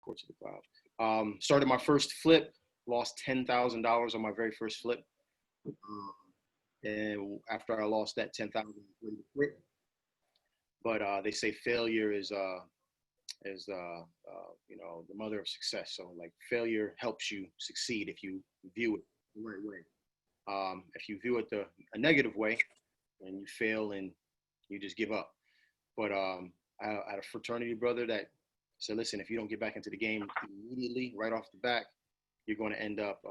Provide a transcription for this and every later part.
Courts of the Cloud. Started my first flip, lost $10,000 on my very first flip. And after I lost that 10,000, I quit. But they say failure is the mother of success. So like failure helps you succeed if you view it the right way. If you view it a negative way, and you fail and you just give up. But I had a fraternity brother that said, listen, if you don't get back into the game immediately, right off the bat, you're going to end up,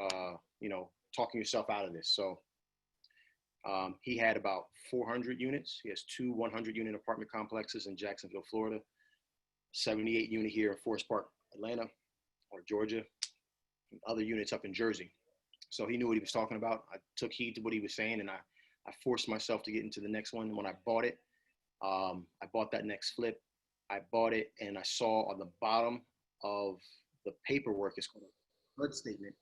talking yourself out of this. So he had about 400 units. He has two 100-unit apartment complexes in Jacksonville, Florida, 78-unit here in Forest Park, Atlanta, or Georgia, and other units up in Jersey. So he knew what he was talking about. I took heed to what he was saying, and I forced myself to get into the next one. When I bought it, I bought that next flip. I bought it, and I saw on the bottom of the paperwork, it's called a HUD statement.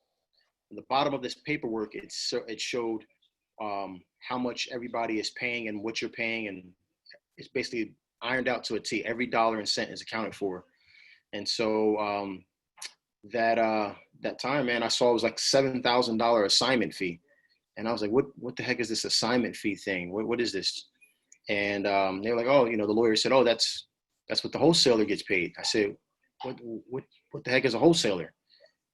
On the bottom of this paperwork, it showed how much everybody is paying and what you're paying, and it's basically ironed out to a T. Every dollar and cent is accounted for. And so that time, man, I saw it was like $7,000 assignment fee. And I was like, what the heck is this assignment fee thing? What is this? And they were like, oh, the lawyer said, oh, that's what the wholesaler gets paid. I said, what the heck is a wholesaler?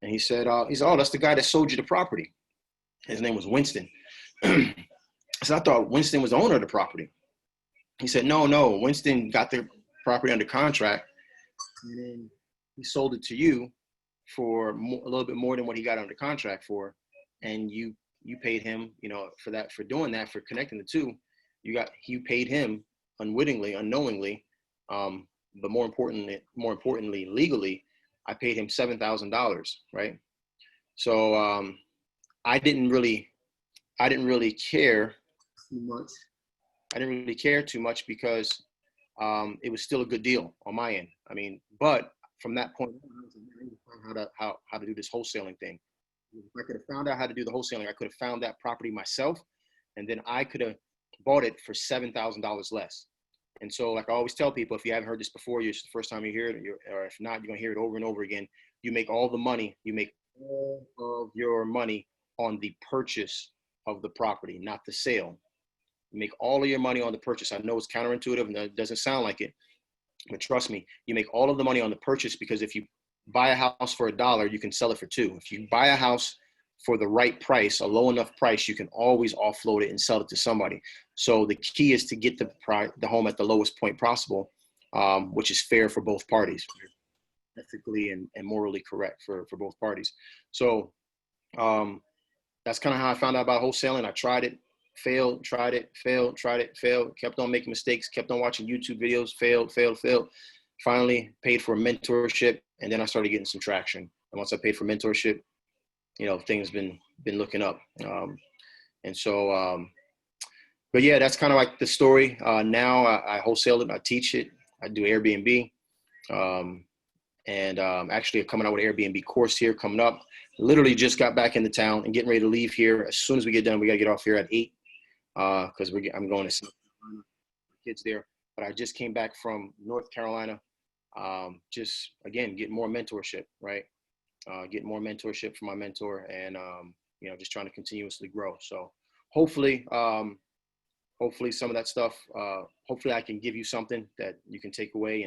And he said, oh, that's the guy that sold you the property. His name was Winston. So I thought Winston was the owner of the property. He said, no, Winston got the property under contract, and then he sold it to you for a little bit more than what he got under contract for. And you paid him, for doing that, for connecting the two. You paid him unwittingly, unknowingly, but more importantly, legally, I paid him $7,000, right? So I didn't really care too much. I didn't really care too much because it was still a good deal on my end. I mean, but from that point on, I was like, I need to find how to do this wholesaling thing. If I could have found out how to do the wholesaling, I could have found that property myself, and then I could have bought it for $7,000 less. And so, like I always tell people, if you haven't heard this before, it's the first time you hear it, or if not, you're gonna hear it over and over again. You make all the money. You make all of your money on the purchase of the property, not the sale. You make all of your money on the purchase. I know it's counterintuitive and it doesn't sound like it, but trust me, you make all of the money on the purchase, because if you buy a house for $1, you can sell it for $2. If you buy a house for the right price, a low enough price, you can always offload it and sell it to somebody. So the key is to get the home at the lowest point possible, which is fair for both parties, ethically and morally correct for both parties. So that's kind of how I found out about wholesaling. I tried it, failed, tried it, failed, kept on making mistakes, kept on watching YouTube videos, failed. Finally paid for a mentorship, and then I started getting some traction. And once I paid for mentorship, things been looking up. And so, but yeah, that's kind of like the story. Now I wholesale it, I teach it, I do Airbnb. And actually coming out with an Airbnb course here coming up. Literally just got back into town and getting ready to leave here. As soon as we get done, we got to get off here at 8 because I'm going to see kids there. But I just came back from North Carolina. Just, again, getting more mentorship, right? Getting more mentorship from my mentor, and, just trying to continuously grow. So hopefully some of that stuff, hopefully I can give you something that you can take away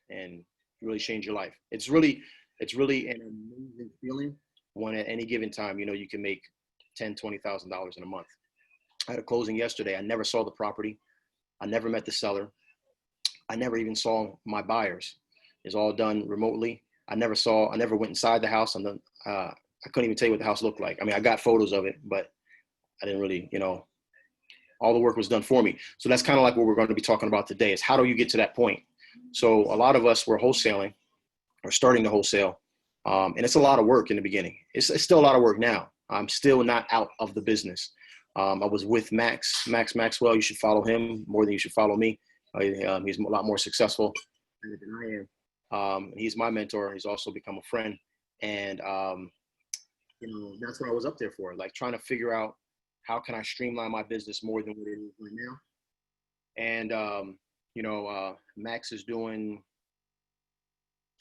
and really change your life. It's really an amazing feeling when at any given time, you can make $10,000-$20,000 in a month. I had a closing yesterday. I never saw the property. I never met the seller. I never even saw my buyers. It's all done remotely. I never went inside the house, and I couldn't even tell you what the house looked like. I mean, I got photos of it, but I didn't really, all the work was done for me. So that's kind of like what we're going to be talking about today, is how do you get to that point? So a lot of us were wholesaling or starting to wholesale. And it's a lot of work in the beginning. It's still a lot of work now. I'm still not out of the business. I was with Max Maxwell. You should follow him more than you should follow me. He's a lot more successful than I am. He's my mentor. He's also become a friend. And, that's what I was up there for, like trying to figure out how can I streamline my business more than what it is right now. And, Max is doing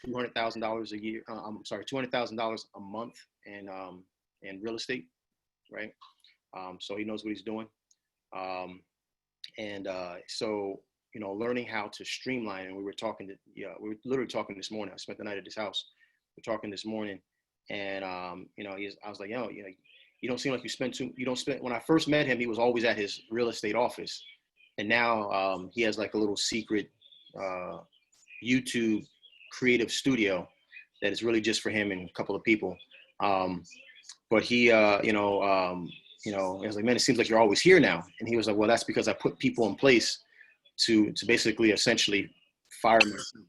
$200,000 a year. I'm sorry, $200,000 a month in real estate, right? So he knows what he's doing. So, learning how to streamline. And we were literally talking this morning. I spent the night at his house. We're talking this morning, and I was like, you don't seem like you don't spend. When I first met him, he was always at his real estate office, and now he has like a little secret YouTube creative studio that is really just for him and a couple of people. But he, I was like, man, it seems like you're always here now. And he was like, well, that's because I put people in place to basically essentially fire myself,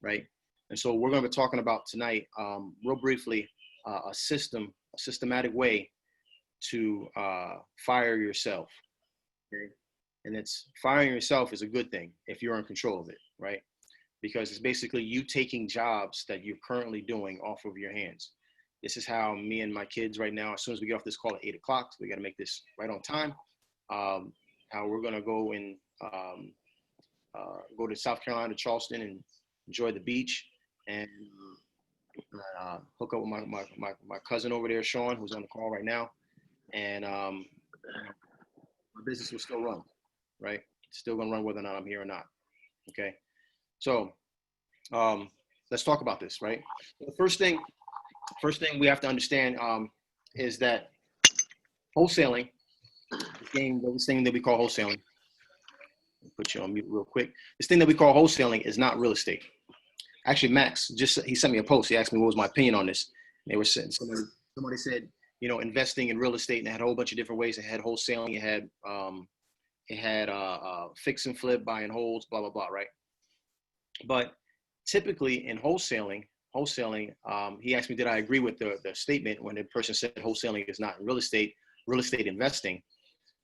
right? And so we're going to be talking about tonight, real briefly, a systematic way to fire yourself. Okay? And it's firing yourself is a good thing if you're in control of it, right? Because it's basically you taking jobs that you're currently doing off of your hands. This is how me and my kids right now, as soon as we get off this call at 8 o'clock, we got to make this right on time. How we're going to go and go to South Carolina, Charleston, and enjoy the beach, and hook up with my cousin over there, Sean, who's on the call right now. And my business will still run, right? It's still going to run whether or not I'm here or not. Okay. So let's talk about this, right? The first thing we have to understand is that wholesaling, this thing that we call wholesaling, put you on mute real quick. This thing that we call wholesaling is not real estate. Actually, Max, he sent me a post. He asked me what was my opinion on this. They were saying, somebody said, investing in real estate, and it had a whole bunch of different ways. It had wholesaling, it had fix and flip, buy and holds, blah, blah, blah, right? But typically in wholesaling, he asked me, did I agree with the statement when the person said wholesaling is not real estate investing?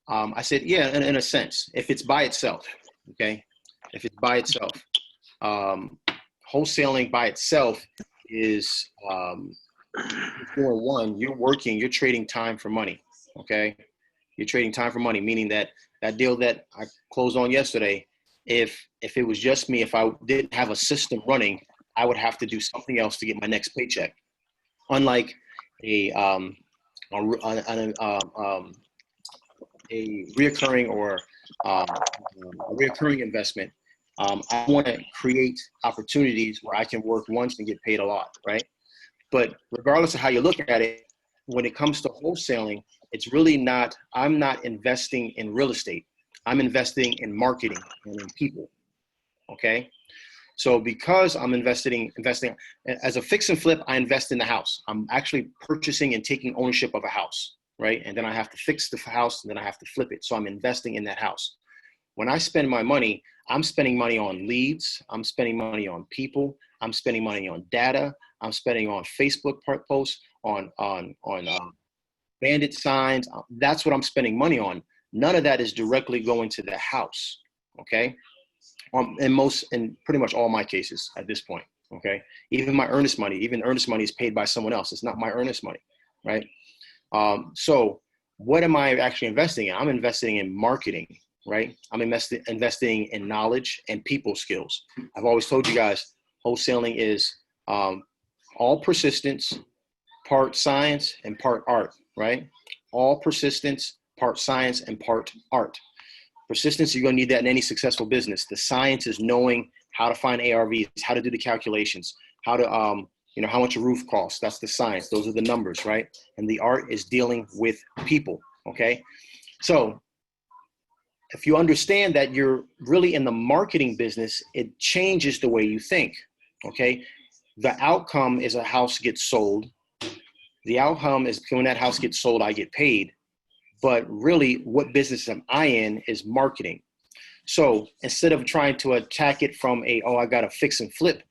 I said, yeah, in a sense, if it's by itself, okay? If it's by itself, wholesaling by itself is, you're trading time for money, okay? You're trading time for money, meaning that deal that I closed on yesterday, if it was just me, if I didn't have a system running, I would have to do something else to get my next paycheck. Unlike a reoccurring or a reoccurring investment, I want to create opportunities where I can work once and get paid a lot, right? But regardless of how you look at it, when it comes to wholesaling, it's really not, I'm not investing in real estate. I'm investing in marketing and in people, okay? So because I'm investing as a fix and flip, I invest in the house. I'm actually purchasing and taking ownership of a house, right? And then I have to fix the house, and then I have to flip it. So I'm investing in that house. When I spend my money, I'm spending money on leads. I'm spending money on people. I'm spending money on data. I'm spending on Facebook posts, on bandit signs. That's what I'm spending money on. None of that is directly going to the house, okay? In pretty much all my cases at this point, okay? Even earnest money is paid by someone else. It's not my earnest money, right? So what am I actually investing in? I'm investing in marketing, right? I'm investing in knowledge and people skills. I've always told you guys, wholesaling is all persistence, part science, and part art, right? All persistence, part science, and part art. Persistence, you're going to need that in any successful business. The science is knowing how to find ARVs, how to do the calculations, how to, how much a roof costs. That's the science. Those are the numbers, right? And the art is dealing with people, okay? So if you understand that you're really in the marketing business, it changes the way you think, okay? The outcome is a house gets sold. The outcome is when that house gets sold, I get paid. But really, what business am I in is marketing. So instead of trying to attack it from I got to fix and flip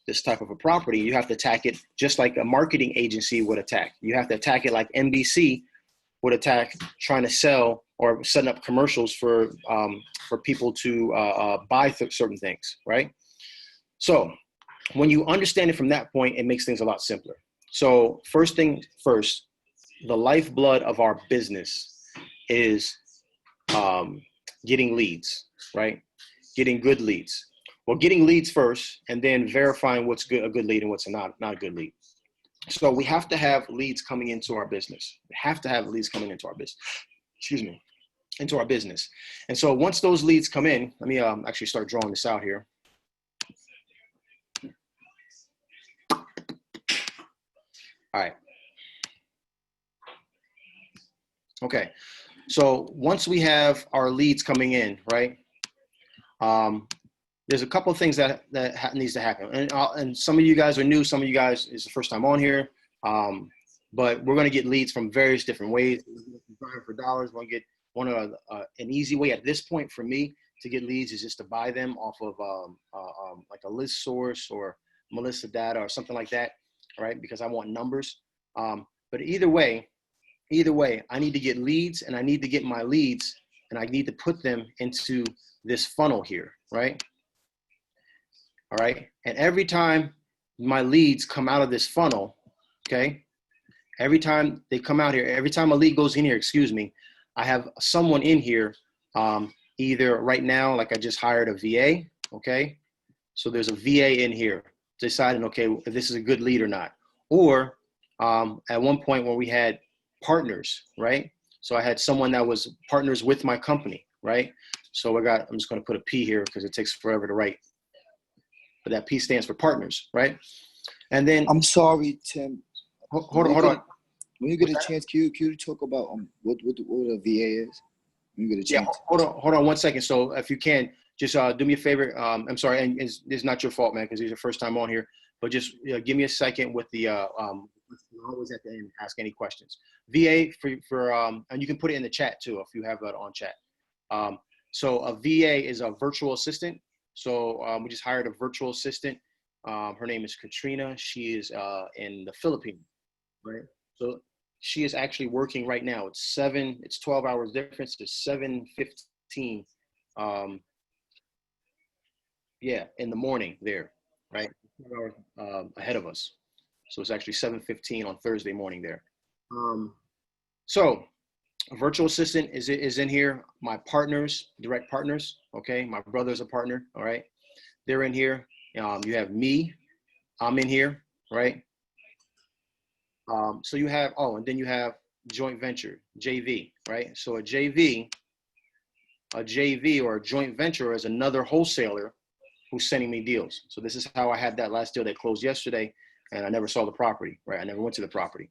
this type of a property, you have to attack it just like a marketing agency would attack. You have to attack it like NBC would attack trying to sell or setting up commercials for people to buy certain things, right? So when you understand it from that point, it makes things a lot simpler. So first thing first, the lifeblood of our business is getting leads, right? Getting good leads. well, getting leads first and then verifying what's good, a good lead and what's not a good lead. So we have to have leads coming into our business. We have to have leads coming into our business. Excuse me, into our business. And so once those leads come in, let me actually start drawing this out here. All right. Okay. So once we have our leads coming in, right? There's a couple of things that needs to happen. And some of you guys are new. Some of you guys is the first time on here. But we're going to get leads from various different ways. For dollars, we're going to get an easy way at this point for me to get leads is just to buy them off of like a list source or Melissa data or something like that, right? Because I want numbers. But either way, I need to get leads, and I need to get my leads, and I need to put them into this funnel here, right? All right. And every time my leads come out of this funnel, okay, every time they come out here, every time a lead goes in here, excuse me, I have someone in here, either right now, like I just hired a VA, okay? So there's a VA in here deciding, okay, if this is a good lead or not. Or at one point when we had partners, right? So I had someone that was partners with my company, right? So I'm just going to put a P here because it takes forever to write. But that P stands for partners, right? And then I'm sorry, Tim. Hold on. When you get a chance, can you talk about what a VA is? When you get a chance. Yeah, hold on 1 second. So if you can, just do me a favor. I'm sorry, and it's not your fault, man, because it's your first time on here. But just give me a second with the always at the end ask any questions. VA for and you can put it in the chat too if you have that on chat. So a VA is a virtual assistant. So we just hired a virtual assistant. Her name is Katrina. She is in the Philippines, right? So she is actually working right now. It's 12 hours difference. It's 7:15. In the morning there, right? 12 hours ahead of us. So it's actually 7:15 on Thursday morning there. So a virtual assistant is in here. My partners, direct partners, okay? My brother's a partner, all right? They're in here. You have me. I'm in here, right? So you have, and then you have joint venture, JV, right? So a JV or a joint venture is another wholesaler who's sending me deals. So this is how I had that last deal that closed yesterday, and I never saw the property, right? I never went to the property.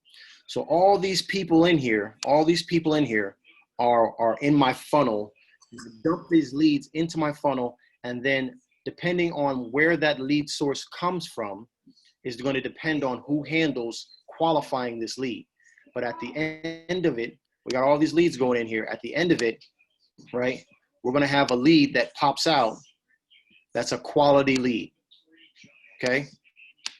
So all these people in here are in my funnel. Dump these leads into my funnel, and then depending on where that lead source comes from is going to depend on who handles qualifying this lead. But at the end of it, we got all these leads going in here. At the end of it, right, we're going to have a lead that pops out. That's a quality lead, okay?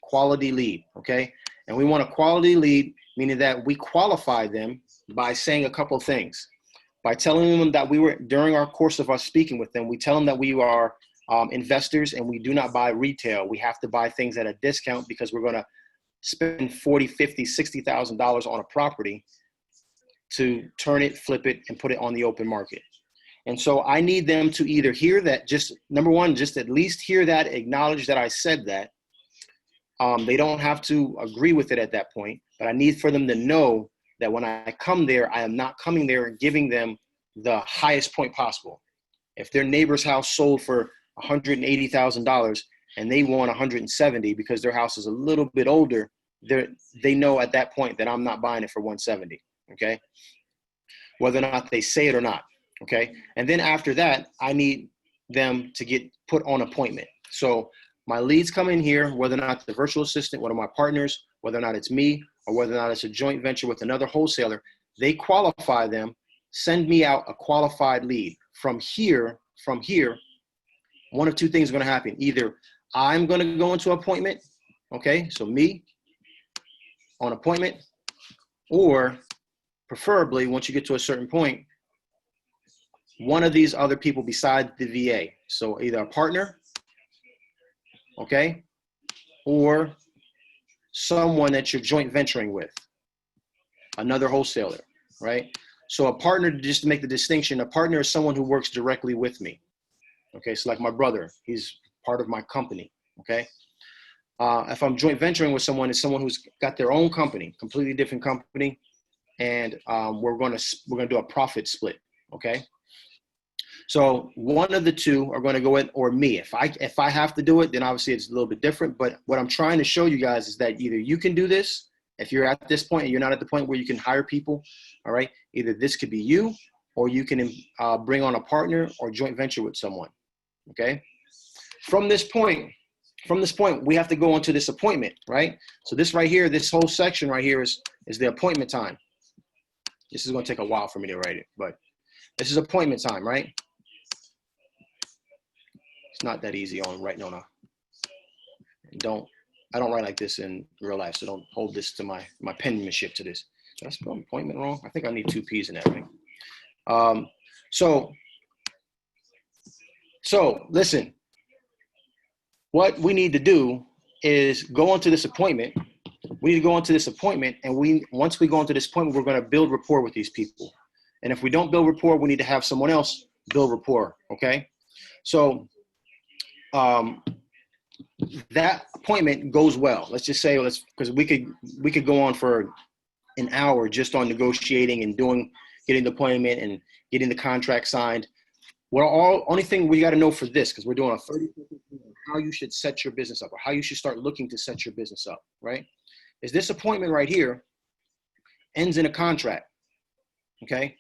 Quality lead, okay? And we want a quality lead, meaning that we qualify them by saying a couple of things. By telling them that during our course of us speaking with them, we tell them that we are investors and we do not buy retail. We have to buy things at a discount because we're going to spend $40,000, $50,000, $60,000 on a property to turn it, flip it, and put it on the open market. And so I need them to either hear that, just number one, just at least hear that, acknowledge that I said that. They don't have to agree with it at that point, but I need for them to know that when I come there, I am not coming there and giving them the highest point possible. If their neighbor's house sold for $180,000 and they want 170 because their house is a little bit older, they know at that point that I'm not buying it for 170, okay? Whether or not they say it or not, okay? And then after that, I need them to get put on appointment. So my leads come in here, whether or not the virtual assistant, one of my partners, whether or not it's me, or whether or not it's a joint venture with another wholesaler, they qualify them, send me out a qualified lead. From here, one of two things are going to happen. Either I'm going to go into appointment, okay, so me on appointment, or preferably once you get to a certain point, one of these other people besides the VA. So either a partner, okay, or someone that you're joint venturing with, another wholesaler, right? So a partner, just to make the distinction, a partner is someone who works directly with me. Okay, so like my brother, he's part of my company, okay? If I'm joint venturing with someone, it's someone who's got their own company, completely different company, and we're gonna do a profit split, okay? So one of the two are gonna go in, or me. If I have to do it, then obviously it's a little bit different. But what I'm trying to show you guys is that either you can do this, if you're at this point and you're not at the point where you can hire people, all right? Either this could be you, or you can bring on a partner or joint venture with someone, okay? From this point, we have to go into this appointment, right? So this right here, this whole section right here is the appointment time. This is gonna take a while for me to write it, but this is appointment time, right? It's not that easy on writing on a, I don't write like this in real life, so don't hold this to my penmanship to this. Did I spell appointment wrong? I think I need 2 P's in that thing. So listen, what we need to do is go into this appointment. We need to go into this appointment, and once we go into this appointment, we're going to build rapport with these people. And if we don't build rapport, we need to have someone else build rapport, okay? So that appointment goes well. Let's just say, because we could go on for an hour just on negotiating and getting the appointment and getting the contract signed. Only thing we got to know for this, because we're doing a 30-second how you should set your business up, or how you should start looking to set your business up, right? Is this appointment right here ends in a contract, okay?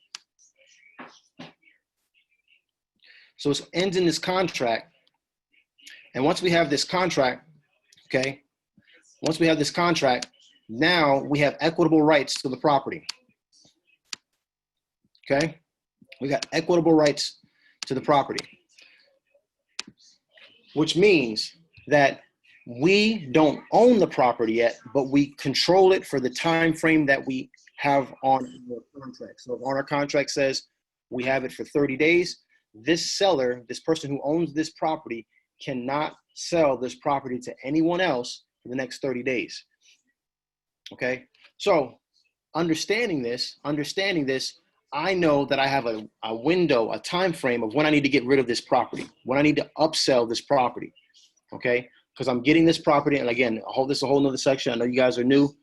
So it ends in this contract, and once we have this contract, okay? Once we have this contract, now we have equitable rights to the property, okay? We got equitable rights to the property, which means that we don't own the property yet, but we control it for the time frame that we have on our contract. So if on our contract says we have it for 30 days, this seller, this person who owns this property, cannot sell this property to anyone else for the next 30 days. Okay, so understanding this, I know that I have a window, a time frame of when I need to get rid of this property, when I need to upsell this property, okay? Because I'm getting this property, and again, this is a whole nother section. I know you guys are new,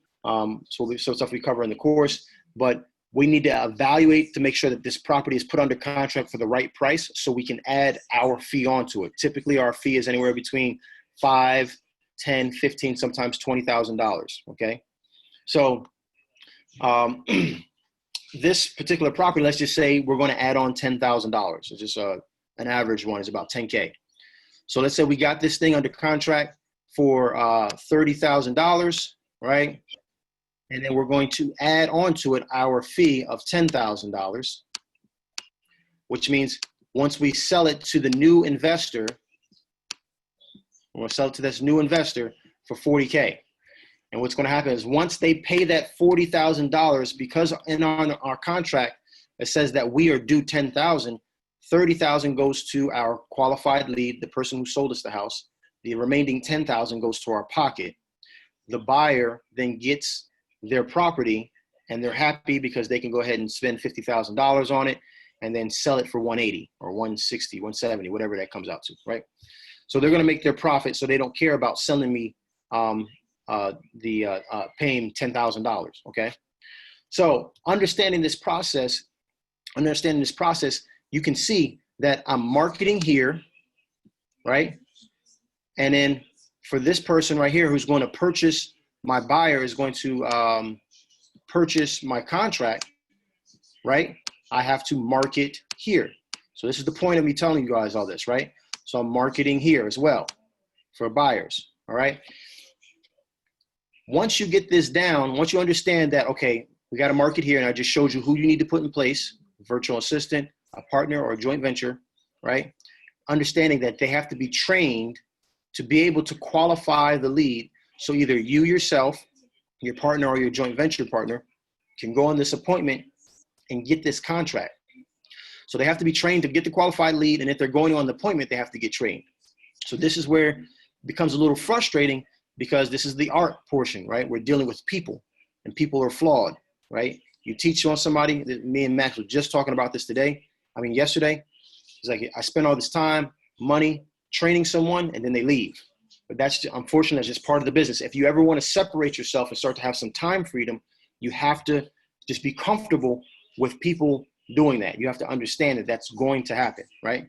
so stuff we cover in the course, but we need to evaluate to make sure that this property is put under contract for the right price so we can add our fee onto it. Typically, our fee is anywhere between $5,000, $10,000, $15,000, sometimes $20,000, okay? So this particular property, let's just say we're going to add on $10,000. It's just an average one is about 10K. So let's say we got this thing under contract for $30,000, right? And then we're going to add onto it our fee of $10,000, which means once we sell it to the new investor, we're going to sell it to this new investor for $40K. And what's going to happen is once they pay that $40,000, because on our contract, it says that we are due $10,000, $30,000 goes to our qualified lead, the person who sold us the house. The remaining $10,000 goes to our pocket. The buyer then gets their property, and they're happy because they can go ahead and spend $50,000 on it and then sell it for $180 or $160, $170, whatever that comes out to, right? So they're going to make their profit, so they don't care about selling me paying $10,000, okay? So understanding this process, you can see that I'm marketing here, right? And then for this person right here who's going to purchase, my buyer is going to purchase my contract, right? I have to market here. So this is the point of me telling you guys all this, right? So I'm marketing here as well for buyers, all right? Once you get this down, once you understand that, okay, we got to market here, and I just showed you who you need to put in place, virtual assistant, a partner, or a joint venture, right? Understanding that they have to be trained to be able to qualify the lead. So either you yourself, your partner, or your joint venture partner can go on this appointment and get this contract. So they have to be trained to get the qualified lead, and if they're going on the appointment, they have to get trained. So this is where it becomes a little frustrating, because this is the art portion, right? We're dealing with people, and people are flawed, right? You teach on somebody, me and Max were just talking about this yesterday. It's like, I spent all this time, money, training someone and then they leave. But that's unfortunately that's just part of the business. If you ever want to separate yourself and start to have some time freedom, you have to just be comfortable with people doing that. You have to understand that that's going to happen, right?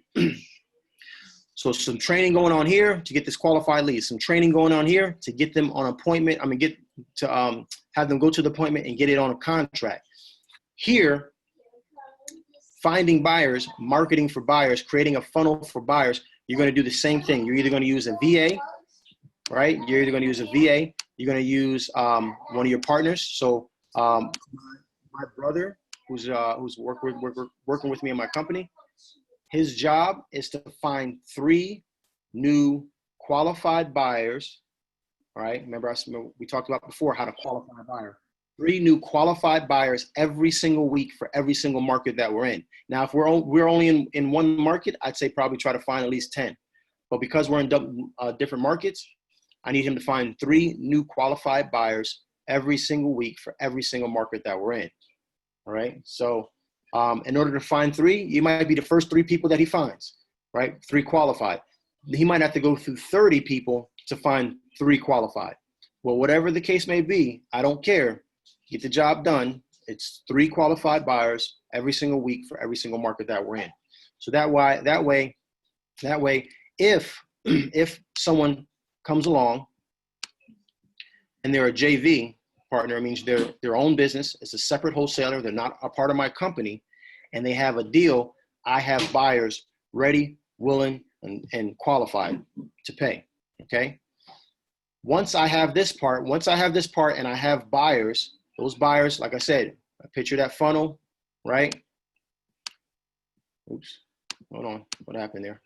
So some training going on here to get this qualified lead, some training going on here to get them on appointment. Get to have them go to the appointment and get it on a contract. Here, finding buyers, marketing for buyers, creating a funnel for buyers, you're going to do the same thing. You're either going to use a VA, right? You're either going to use a VA, you're going to use one of your partners. So my brother, who's working with me in my company, his job is to find 3 new qualified buyers. All right. Remember, we talked about before how to qualify a buyer. 3 new qualified buyers every single week for every single market that we're in. Now, if we're only in one market, I'd say probably try to find at least 10. But because we're in different markets, I need him to find 3 new qualified buyers every single week for every single market that we're in. All right. So in order to find 3, you might be the first 3 people that he finds, right? 3 qualified. He might have to go through 30 people to find 3 qualified. Well, whatever the case may be, I don't care. Get the job done. It's 3 qualified buyers every single week for every single market that we're in. So that way, if someone comes along and they're a JV partner, it means they're their own business. It's a separate wholesaler. They're not a part of my company, and they have a deal. I have buyers ready, willing, and qualified to pay. Okay. Once I have this part and I have buyers, those buyers, like I said, I picture that funnel, right? Oops, hold on, what happened there?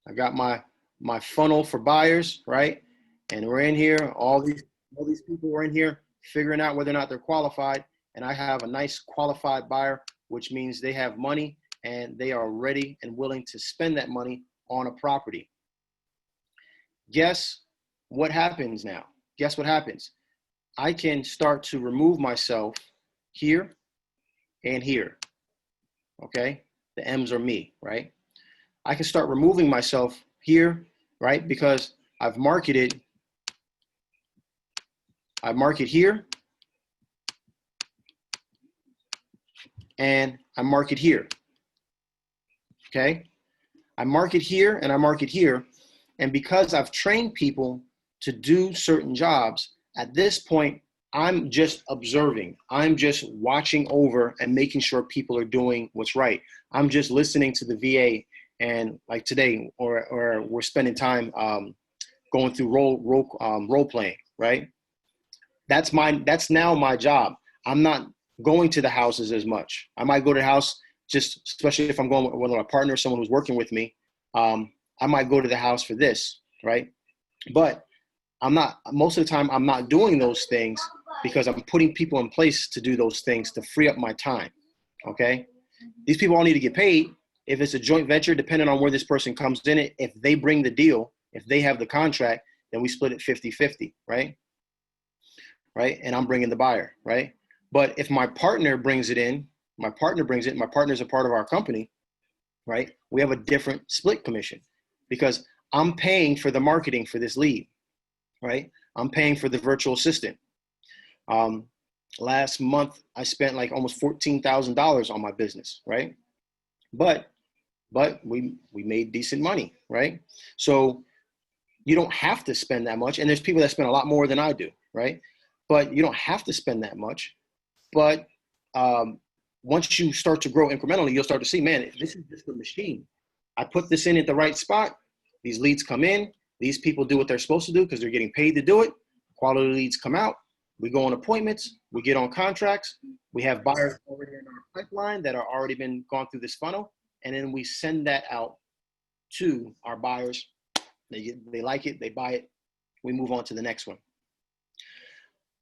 I got my funnel for buyers, right? And we're in here, all these people are in here figuring out whether or not they're qualified. And I have a nice qualified buyer, which means they have money and they are ready and willing to spend that money on a property. Guess what happens now? Guess what happens? I can start to remove myself here and here, okay? The M's are me, right? I can start removing myself here, right? Because I market here and I market here, okay? I market here and I market here. And because I've trained people to do certain jobs, at this point, I'm just observing. I'm just watching over and making sure people are doing what's right. I'm just listening to the VA, and like today, or we're spending time going through role playing, right? That's now my job. I'm not going to the houses as much. I might go to the house just, especially if I'm going with a partner, someone who's working with me. I might go to the house for this, right? But most of the time, I'm not doing those things because I'm putting people in place to do those things to free up my time, okay? These people all need to get paid. If it's a joint venture, depending on where this person comes in it, if they bring the deal, if they have the contract, then we split it 50-50, right? Right, and I'm bringing the buyer, right? But if my partner brings it in, my partner's a part of our company, right? We have a different split commission because I'm paying for the marketing for this lead, right? I'm paying for the virtual assistant. Last month, I spent like almost $14,000 on my business, right? But we made decent money, right? So you don't have to spend that much. And there's people that spend a lot more than I do, right? But you don't have to spend that much. But once you start to grow incrementally, you'll start to see, man, this is just a machine. I put this in at the right spot. These leads come in. These people do what they're supposed to do because they're getting paid to do it. Quality leads come out. We go on appointments. We get on contracts. We have buyers already in our pipeline that are already been gone through this funnel. And then we send that out to our buyers. They like it. They buy it. We move on to the next one.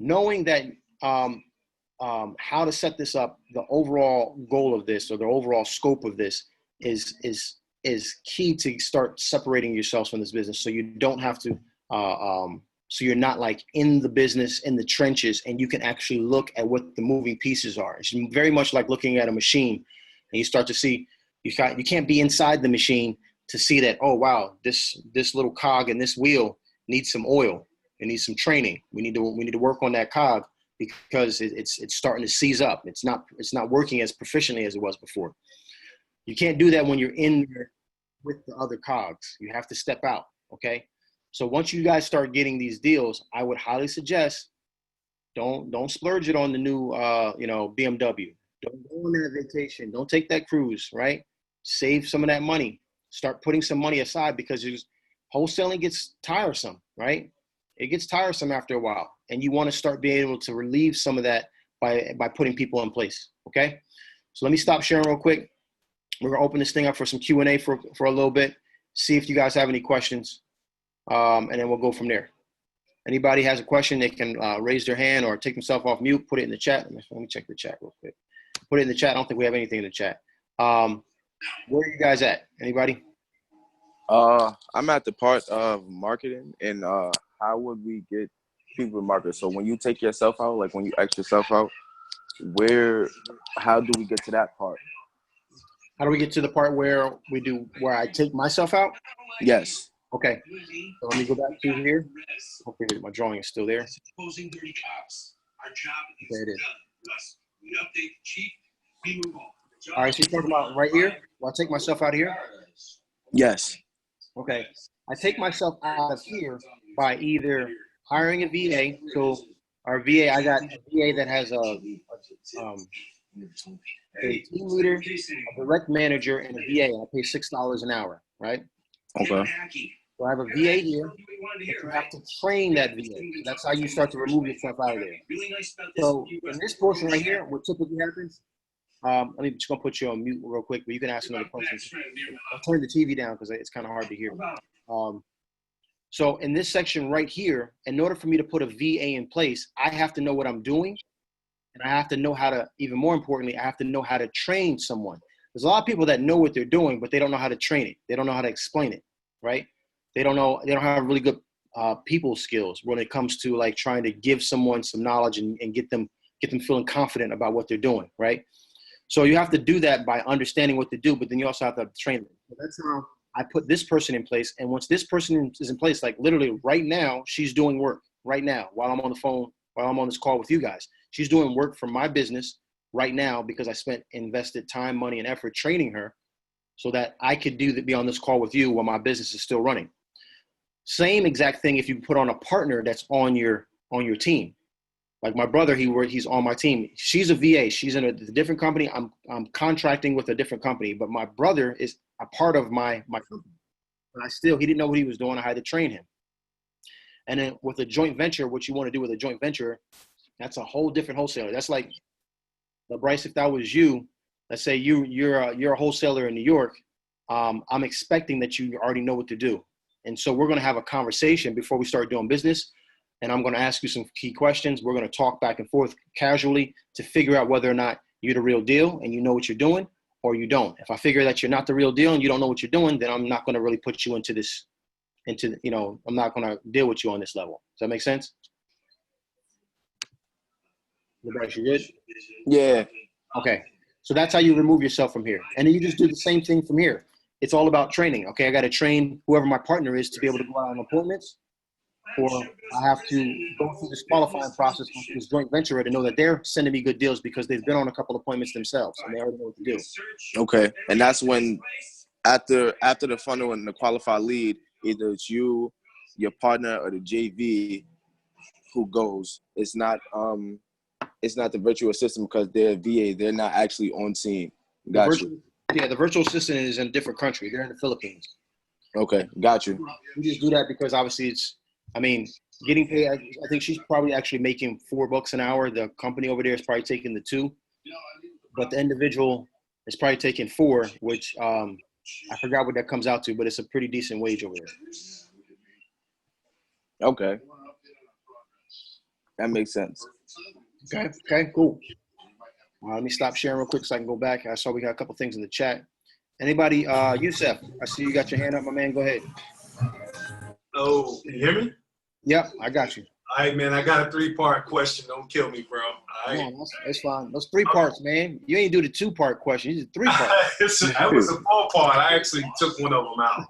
Knowing that how to set this up, the overall goal of this or the overall scope of this is key to start separating yourselves from this business. So you don't have to, so you're not like in the business, in the trenches, and you can actually look at what the moving pieces are. It's very much like looking at a machine and you start to see, You can't be inside the machine to see that, oh, wow, this little cog and this wheel needs some oil. It needs some training. We need to work on that cog because it's starting to seize up. It's not working as proficiently as it was before. You can't do that when you're in there with the other cogs. You have to step out, okay? So once you guys start getting these deals, I would highly suggest don't splurge it on the new BMW. Don't go on that vacation. Don't take that cruise, right? Save some of that money. Start putting some money aside because wholesaling gets tiresome, right? It gets tiresome after a while, and you want to start being able to relieve some of that by putting people in place, okay? So let me stop sharing real quick. We're going to open this thing up for some Q&A for a little bit, see if you guys have any questions, and then we'll go from there. Anybody has a question, they can raise their hand or take themselves off mute, put it in the chat. Let me check the chat real quick. Put it in the chat. I don't think we have anything in the chat. Where are you guys at? Anybody? I'm at the part of marketing and how would we get people to market? So when you take yourself out, like when you X yourself out, how do we get to that part? How do we get to the part where I take myself out? Yes. Okay. So let me go back to here. Hopefully my drawing is still there. Okay, it is. All right, so you're talking about right here? Well, I take myself out of here? Yes. Okay. I take myself out of here by either hiring a VA. So our VA, I got a VA that has a team leader, a direct manager, and a VA. I pay $6 an hour, right? Okay. So I have a VA here, but you have to train that VA. So that's how you start to remove yourself out of there. So in this portion right here, what typically happens, I'm just gonna put you on mute real quick, but you can ask another question. I'll turn the TV down because it's kind of hard to hear. So in this section right here, in order for me to put a VA in place, I have to know what I'm doing, and I have to know how to, even more importantly, I have to know how to train someone. There's a lot of people that know what they're doing, but they don't know how to train it. They don't know how to explain it, right? They don't have really good people skills when it comes to like trying to give someone some knowledge and get them feeling confident about what they're doing, right? So you have to do that by understanding what to do, but then you also have to train them. So that's how I put this person in place. And once this person is in place, like literally right now, she's doing work right now while I'm on the phone, while I'm on this call with you guys. She's doing work for my business right now because I invested time, money, and effort training her so that I could be on this call with you while my business is still running. Same exact thing if you put on a partner that's on your team. Like my brother, he's on my team. She's a VA. She's in a different company. I'm contracting with a different company, but my brother is a part of my company. But he didn't know what he was doing. I had to train him. And then with a joint venture, what you want to do with a joint venture, that's a whole different wholesaler. That's like, Bryce, if that was you, let's say you're a wholesaler in New York. I'm expecting that you already know what to do. And so we're going to have a conversation before we start doing business. And I'm going to ask you some key questions. We're going to talk back and forth casually to figure out whether or not you're the real deal and you know what you're doing or you don't. If I figure that you're not the real deal and you don't know what you're doing, then I'm not going to really put you I'm not going to deal with you on this level. Does that make sense? Bryce, you good? Yeah. Okay. So that's how you remove yourself from here. And then you just do the same thing from here. It's all about training. Okay, I got to train whoever my partner is to be able to go out on appointments, or I have to go through this qualifying process with this joint venture to know that they're sending me good deals because they've been on a couple appointments themselves and they already know what to do. Okay, and that's when after the funnel and the qualified lead, either it's you, your partner, or the JV who goes. It's not the virtual assistant because they're VA. They're not actually on scene. Got you. Yeah, the virtual assistant is in a different country. They're in the Philippines. Okay, got you. We just do that because obviously getting paid. I think she's probably actually making $4 an hour. The company over there is probably taking the 2, but the individual is probably taking 4, which I forgot what that comes out to, but it's a pretty decent wage over there. Okay, that makes sense. Okay, cool. Let me stop sharing real quick so I can go back. I saw we got a couple things in the chat. Anybody? Youssef, I see you got your hand up, my man. Go ahead. Oh, can you hear me? Yep, I got you. All right, man. I got a 3-part question. Don't kill me, bro. All right. No, that's fine. Those 3 parts, man. You ain't do the 2-part question. You did 3 parts. That was a 4-part. I actually took one of them out.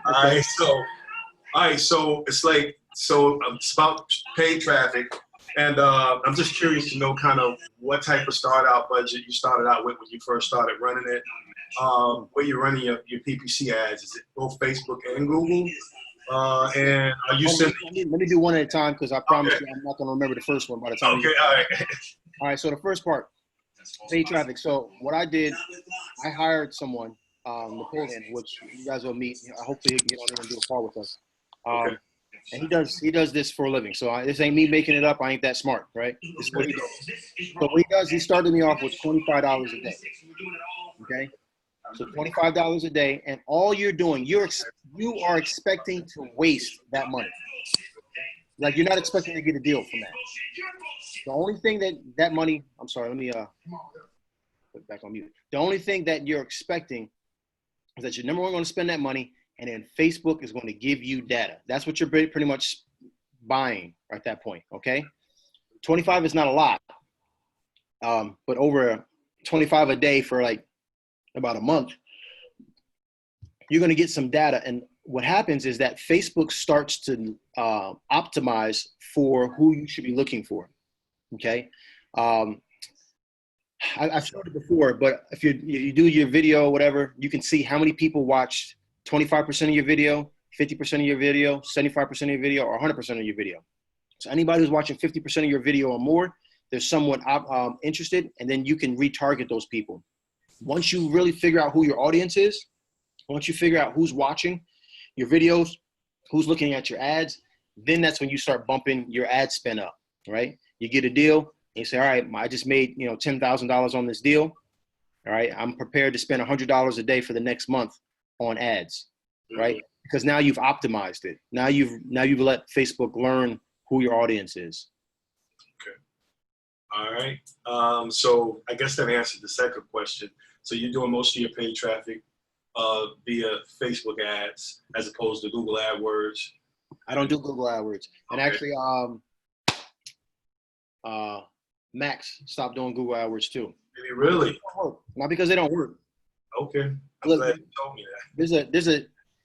All right. So it's like, it's about paid traffic. And I'm just curious to know kind of what type of start out budget you started out with when you first started running it. Where you're running your PPC ads. Is it both Facebook and Google? And are you sending? Let me do one at a time because I promise you I'm not going to remember the first one by the time. Okay, all right. All right, so the first part, paid traffic. So what I did, I hired someone, Napoleon, which you guys will meet. Hopefully he can get on here and do a call with us. Okay. And he does this for a living. So this ain't me making it up. I ain't that smart, right? This is what he does. So what he does, he started me off with $25 a day. Okay. So $25 a day, and all you're doing, you are expecting to waste that money. Like you're not expecting to get a deal from that. The only thing that money, I'm sorry, let me put it back on mute. The only thing that you're expecting is that you're number one going to spend that money, and then Facebook is going to give you data. That's what you're pretty much buying at that point. Okay, 25 is not a lot, but over 25 a day for like about a month, you're going to get some data. And what happens is that Facebook starts to optimize for who you should be looking for. Okay. I've showed it before, but if you do your video, whatever, you can see how many people watched 25% of your video, 50% of your video, 75% of your video, or 100% of your video. So anybody who's watching 50% of your video or more, they're somewhat interested, and then you can retarget those people. Once you really figure out who your audience is, once you figure out who's watching your videos, who's looking at your ads, then that's when you start bumping your ad spend up, right? You get a deal, and you say, all right, I just made $10,000 on this deal. All right, I'm prepared to spend $100 a day for the next month on ads, right? Because now you've optimized it. Now you've let Facebook learn who your audience is. Okay. All right. So I guess that answered the second question. So you're doing most of your paid traffic via Facebook ads as opposed to Google AdWords. I don't do Google AdWords. And actually, Max stopped doing Google AdWords too. Really? Not because they don't work. Okay. I'm Look, glad you told me that.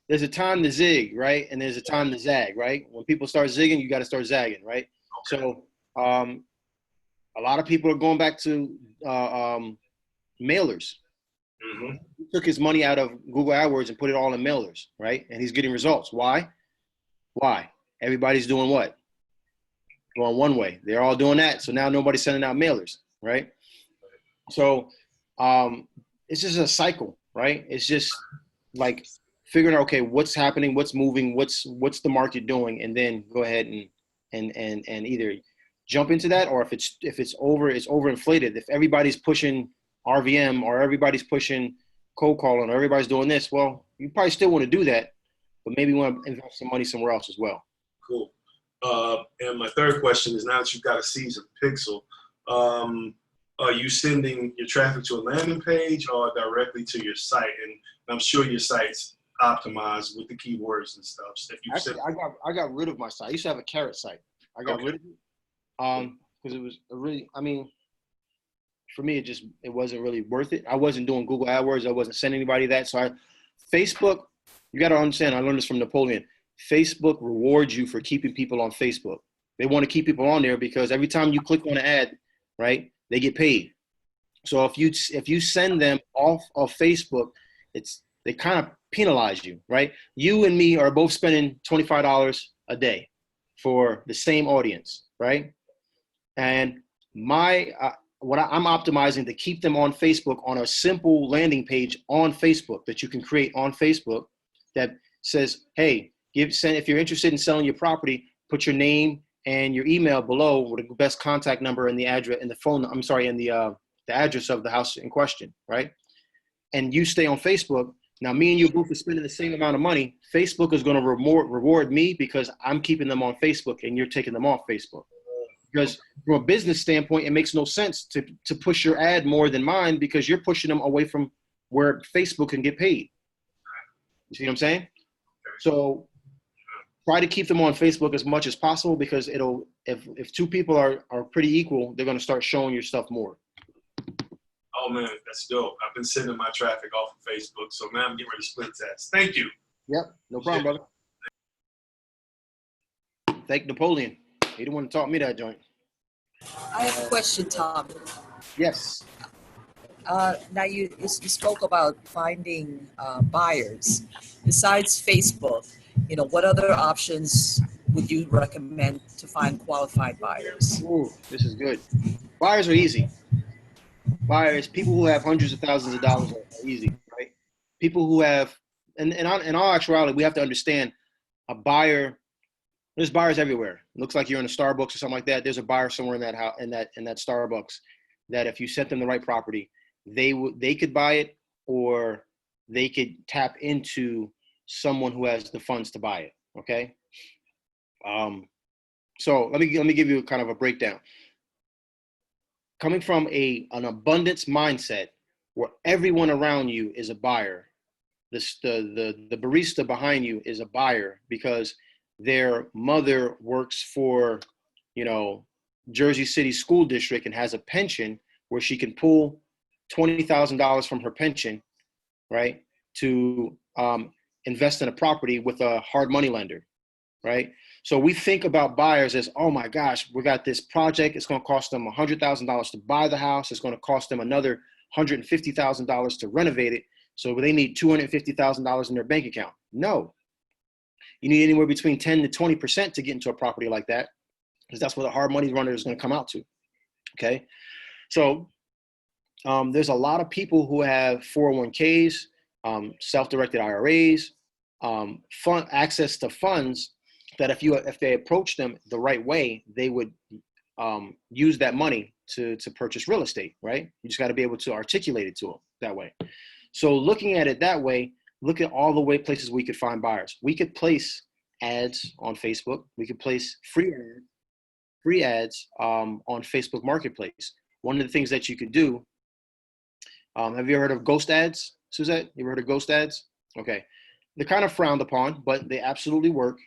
There's a time to zig, right? And there's a time to zag, right? When people start zigging, you got to start zagging, right? Okay. So a lot of people are going back to mailers. Mm-hmm. He took his money out of Google AdWords and put it all in mailers, right? And he's getting results. Why? Everybody's doing what? Going one way. They're all doing that. So now nobody's sending out mailers, right? So it's just a cycle, right? It's just like figuring out, okay, what's happening, what's moving, what's the market doing, and then go ahead and either jump into that, or if it's overinflated. If everybody's pushing RVM or everybody's pushing cold calling or everybody's doing this, well, you probably still want to do that, but maybe you want to invest some money somewhere else as well. Cool. And my third question is, now that you've got a seasoned pixel, are you sending your traffic to a landing page or directly to your site? And I'm sure your site's optimized with the keywords and stuff. So actually, I got rid of my site. I used to have a carrot site. I got rid of it because it was for me, it wasn't really worth it. I wasn't doing Google AdWords. I wasn't sending anybody that. So Facebook, you got to understand, I learned this from Napoleon. Facebook rewards you for keeping people on Facebook. They want to keep people on there because every time you click on an ad, right, they get paid. So if you send them off of Facebook, they kind of penalize you, right? You and me are both spending $25 a day for the same audience, right? And I'm optimizing to keep them on Facebook on a simple landing page on Facebook that you can create on Facebook that says, hey, if you're interested in selling your property, put your name and your email below with the best contact number and the address and the address of the house in question, right? And you stay on Facebook. Now, me and you both are spending the same amount of money. Facebook is going to reward me because I'm keeping them on Facebook and you're taking them off Facebook. Because from a business standpoint, it makes no sense to push your ad more than mine because you're pushing them away from where Facebook can get paid. You see what I'm saying? So try to keep them on Facebook as much as possible, because if two people are pretty equal, they're going to start showing your stuff more. Oh man, that's dope. I've been sending my traffic off of Facebook, so now I'm getting ready to split test. Thank you. Yep, no problem, brother. Thank Napoleon. He the one who taught me that joint. I have a question, Tom. Yes. Now you spoke about finding buyers. Besides Facebook, what other options would you recommend to find qualified buyers? Ooh, this is good. Buyers are easy. Buyers, people who have hundreds of thousands of dollars are easy, right? People who have, and in all actuality, we have to understand a buyer. There's buyers everywhere. It looks like you're in a Starbucks or something like that. There's a buyer somewhere in that house, in that Starbucks, that if you sent them the right property, they could buy it, or they could tap into someone who has the funds to buy it. Okay. So let me give you kind of a breakdown. Coming from an abundance mindset where everyone around you is a buyer, the barista behind you is a buyer because their mother works for, Jersey City School District and has a pension where she can pull $20,000 from her pension, right, to invest in a property with a hard money lender, right? So we think about buyers as, oh my gosh, we got this project. It's going to cost them $100,000 to buy the house. It's going to cost them another $150,000 to renovate it. So they need $250,000 in their bank account. No, you need anywhere between 10 to 20% to get into a property like that, because that's what a hard money runner is going to come out to. Okay. So there's a lot of people who have 401ks, self-directed IRAs, access to funds that if they approach them the right way, they would use that money to purchase real estate, right? You just got to be able to articulate it to them that way. So looking at it that way, look at all the places we could find buyers. We could place ads on Facebook. We could place free ads on Facebook Marketplace. One of the things that you could do, have you ever heard of ghost ads, Suzette? You ever heard of ghost ads? Okay. They're kind of frowned upon, but they absolutely work.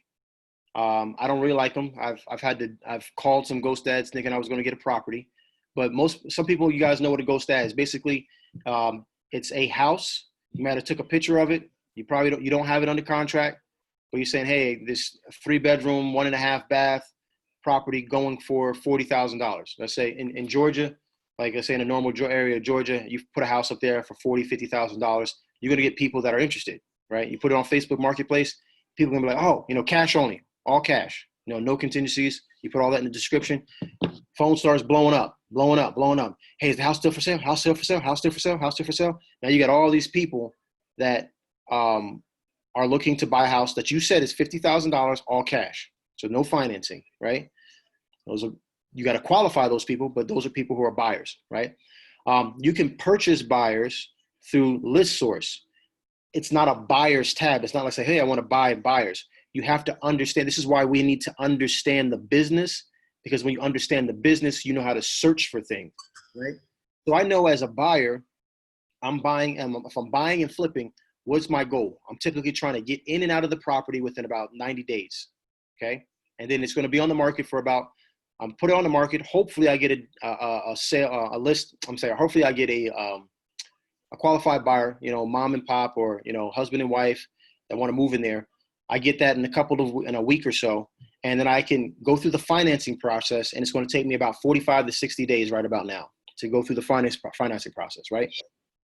I don't really like them. I've called some ghost ads thinking I was going to get a property, but some people, you guys know what a ghost ad is. Basically, it's a house. You might have took a picture of it. You don't have it under contract, but you're saying, hey, this 3-bedroom, 1.5 bath property going for $40,000. Let's say in Georgia, like I say in a normal area of Georgia, you put a house up there for $40,000, $50,000. You're going to get people that are interested, right? You put it on Facebook Marketplace. People are going to be like, oh, cash only. All cash, no contingencies. You put all that in the description. Phone starts blowing up. Hey, is the house still for sale? House still for sale? House still for sale? House still for sale? Now you got all these people that are looking to buy a house that you said is $50,000, all cash. So no financing, right? You got to qualify those people, but those are people who are buyers, right? You can purchase buyers through ListSource. It's not a buyer's tab. It's not like say, hey, I want to buy buyers. You have to understand, this is why we need to understand the business, because when you understand the business, you know how to search for things, right? So I know as a buyer, if I'm buying and flipping, what's my goal? I'm typically trying to get in and out of the property within about 90 days, okay? And then it's going to be on the market for about, put it on the market. Hopefully I get a sale, a list. Hopefully I get a qualified buyer, mom and pop, or, husband and wife that want to move in there. I get that in a week or so, and then I can go through the financing process, and it's going to take me about 45 to 60 days right about now to go through the financing process, right?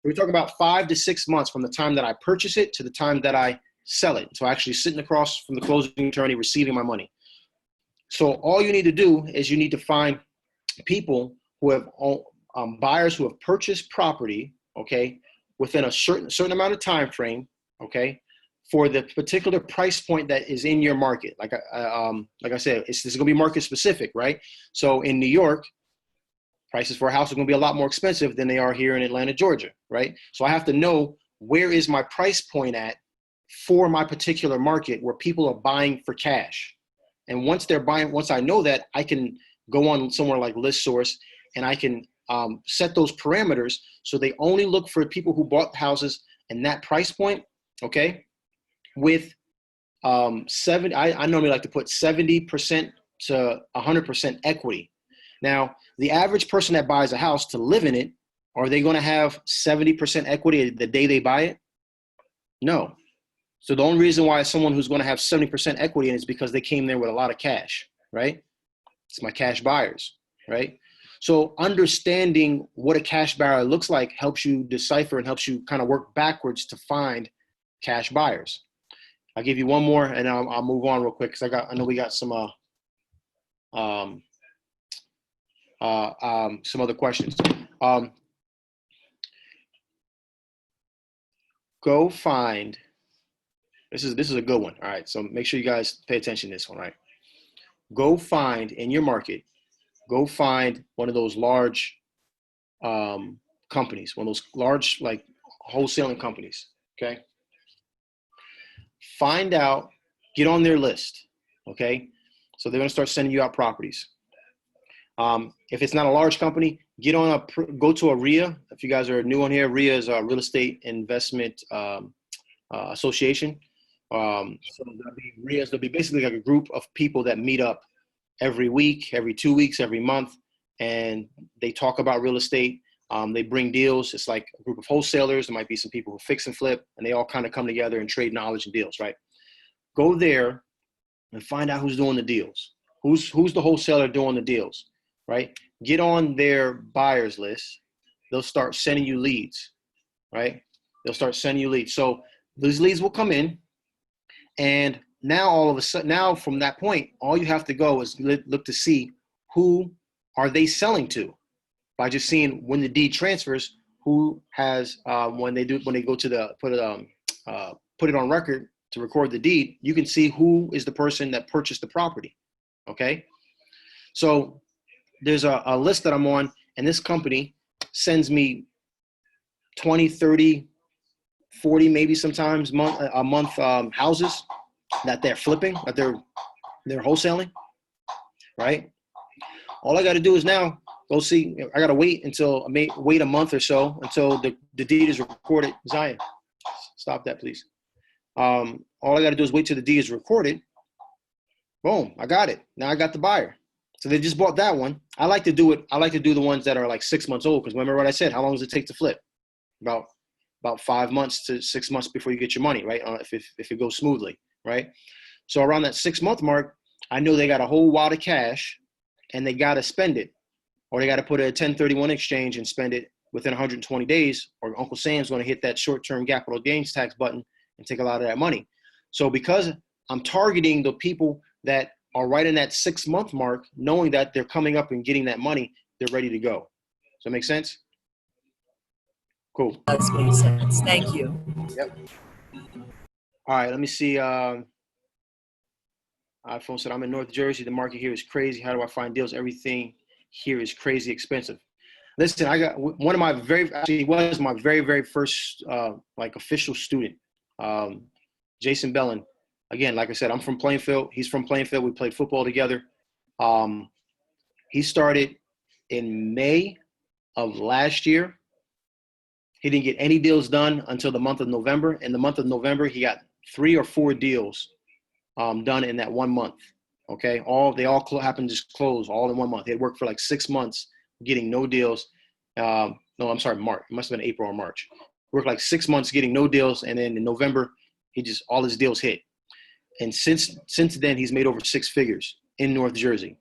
We're talking about 5 to 6 months from the time that I purchase it to the time that I sell it. So actually sitting across from the closing attorney receiving my money. So all you need to do is you need to find people who have buyers who have purchased property, okay, within a certain amount of time frame, okay, for the particular price point that is in your market. Like I said, this is going to be market specific, right? So in New York, prices for a house are going to be a lot more expensive than they are here in Atlanta, Georgia, right? So I have to know, where is my price point at for my particular market where people are buying for cash. And once I know that, I can go on somewhere like ListSource and I can set those parameters so they only look for people who bought houses in that price point, okay, with I normally like to put 70% to 100% equity. Now, the average person that buys a house to live in it, are they going to have 70% equity the day they buy it? No. So the only reason why someone who's going to have 70% equity in it is because they came there with a lot of cash, right? It's my cash buyers, right? So understanding what a cash buyer looks like helps you decipher and helps you kind of work backwards to find cash buyers. I'll give you one more, and I'll move on real quick because I know we got some other questions. Go find. This is a good one. All right, so make sure you guys pay attention to this one. Right. Go find in your market. Go find one of those large companies, one of those large like wholesaling companies. Okay. Find out, get on their list, okay? So they're gonna start sending you out properties. If it's not a large company, go to a RIA. If you guys are new on here, RIA is a Real Estate Investment Association. So there'll be RIAs, there'll be basically like a group of people that meet up every week, every 2 weeks, every month, and they talk about real estate. They bring deals. It's like a group of wholesalers. There might be some people who fix and flip, and they all kind of come together and trade knowledge and deals, right? Go there and find out who's doing the deals. Who's the wholesaler doing the deals, right? Get on their buyers list. They'll start sending you leads, right? They'll start sending you leads. So these leads will come in, and now all of a sudden, now from that point, all you have to go is look to see who are they selling to. By just seeing when the deed transfers, who has when they go to the put it on record to record the deed, you can see who is the person that purchased the property. Okay, so there's a list that I'm on, and this company sends me 20, 30, 40, maybe sometimes a month houses that they're flipping, that they're wholesaling, right? All I got to do is now go see. I got to wait a month or so until the deed is recorded. Zion, stop that, please. All I got to do is wait till the deed is recorded. Boom, I got it. Now I got the buyer. So they just bought that one. I like to do the ones that are like 6 months old, because remember what I said, how long does it take to flip? About 5 months to 6 months before you get your money, right? If it goes smoothly, right? So around that 6 month mark, I know they got a whole wad of cash and they got to spend it, or they got to put a 1031 exchange and spend it within 120 days, or Uncle Sam's going to hit that short-term capital gains tax button and take a lot of that money. So because I'm targeting the people that are right in that 6 month mark, knowing that they're coming up and getting that money, they're ready to go. Does that make sense? Cool. That makes sense. Thank you. Yep. All right, let me see. iPhone said, I'm in North Jersey. The market here is crazy. How do I find deals? Everything here is crazy expensive. Listen, I got one of my he was my very, very first like official student, Jason Bellin. Again, like I said, I'm from Plainfield. He's from Plainfield. We played football together. He started in May of last year. He didn't get any deals done until the month of November. In the month of November, he got 3 or 4 deals done in that 1 month. Okay, they all happened to just close all in 1 month. He had worked for like 6 months getting no deals. No, I'm sorry, March. It must have been April or March. Worked like 6 months getting no deals, and then in November, all his deals hit. And since then, he's made over 6 figures in North Jersey.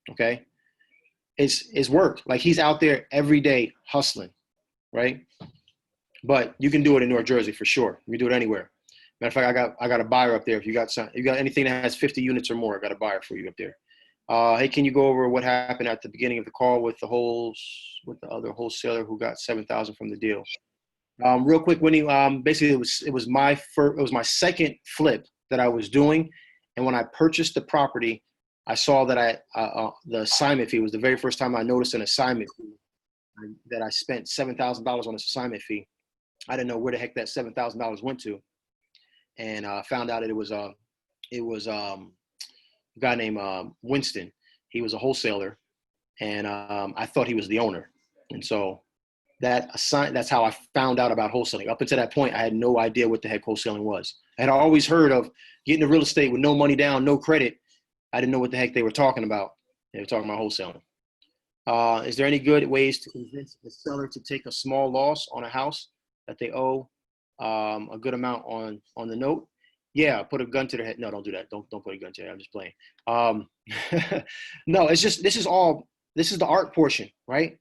Okay, it's work. Like, he's out there every day hustling, right? But you can do it in North Jersey for sure. You can do it anywhere. Matter of fact, I got a buyer up there. If you got anything that has 50 units or more, I got a buyer for you up there. Hey, can you go over what happened at the beginning of the call with the other wholesaler who got $7,000 from the deal? Real quick, Winnie. Basically, it was my second flip that I was doing, and when I purchased the property, I saw that the assignment fee was the very first time I noticed an assignment fee, that I spent $7,000 on this assignment fee. I didn't know where the heck that $7,000 went to, and found out it was a guy named Winston. He was a wholesaler, and I thought he was the owner. And so That's how I found out about wholesaling. Up until that point, I had no idea what the heck wholesaling was. I had always heard of getting into real estate with no money down, no credit. I didn't know what the heck they were talking about. They were talking about wholesaling. Is there any good ways to convince the seller to take a small loss on a house that they owe a good amount on the note? Yeah, put a gun to their head. No, don't do that. Don't put a gun to their head. I'm just playing. No, it's just this is the art portion, right?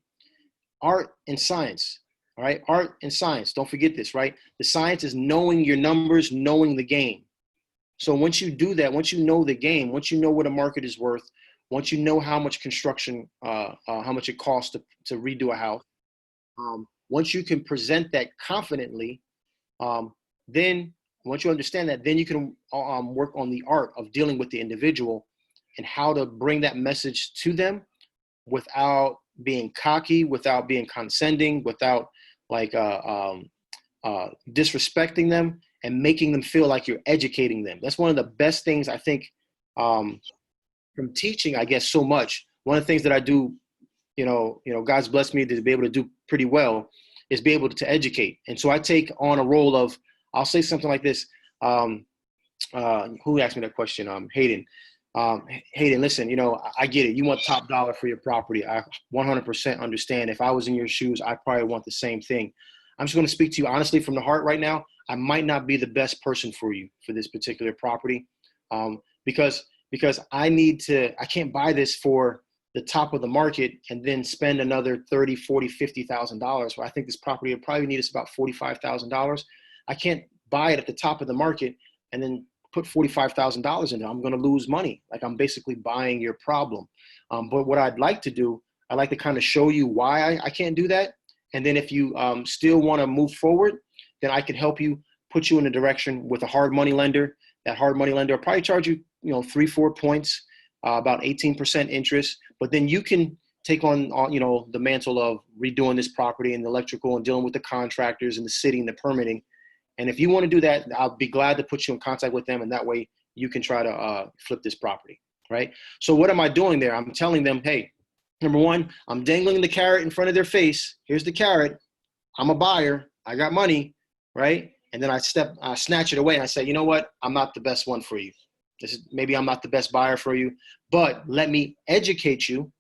Art and science, all right? Art and science. Don't forget this, right? The science is knowing your numbers, knowing the game. So once you do that, once you know the game, once you know what a market is worth, once you know how much construction, how much it costs to redo a house, once you can present that confidently, then once you understand that, then you can work on the art of dealing with the individual and how to bring that message to them without being cocky, without being condescending, without like disrespecting them, and making them feel like you're educating them. That's one of the best things I think from teaching, I guess, so much. One of the things that I do, God's blessed me to be able to do pretty well is be able to educate. And so I take on a role of, I'll say something like this. Who asked me that question? Hayden. Hayden, listen, I get it. You want top dollar for your property. I 100% understand. If I was in your shoes, I probably want the same thing. I'm just going to speak to you honestly from the heart right now. I might not be the best person for you for this particular property because I can't buy this for the top of the market and then spend another $30,000, $40,000, $50,000. Well, I think this property would probably need us about $45,000. I can't buy it at the top of the market and then put $45,000 in it. I'm going to lose money. Like I'm basically buying your problem. But what I'd like to do, I'd like to kind of show you why I can't do that. And then if you still want to move forward, then I can help you, put you in a direction with a hard money lender. That hard money lender will probably charge you, 3-4 points, about 18% interest. But then you can take on, the mantle of redoing this property and the electrical and dealing with the contractors and the city and the permitting. And if you want to do that, I'll be glad to put you in contact with them. And that way you can try to flip this property, right? So what am I doing there? I'm telling them, hey, number one, I'm dangling the carrot in front of their face. Here's the carrot. I'm a buyer. I got money, right? And then I snatch it away and I say, you know what? I'm not the best one for you. Maybe I'm not the best buyer for you, but let me educate you.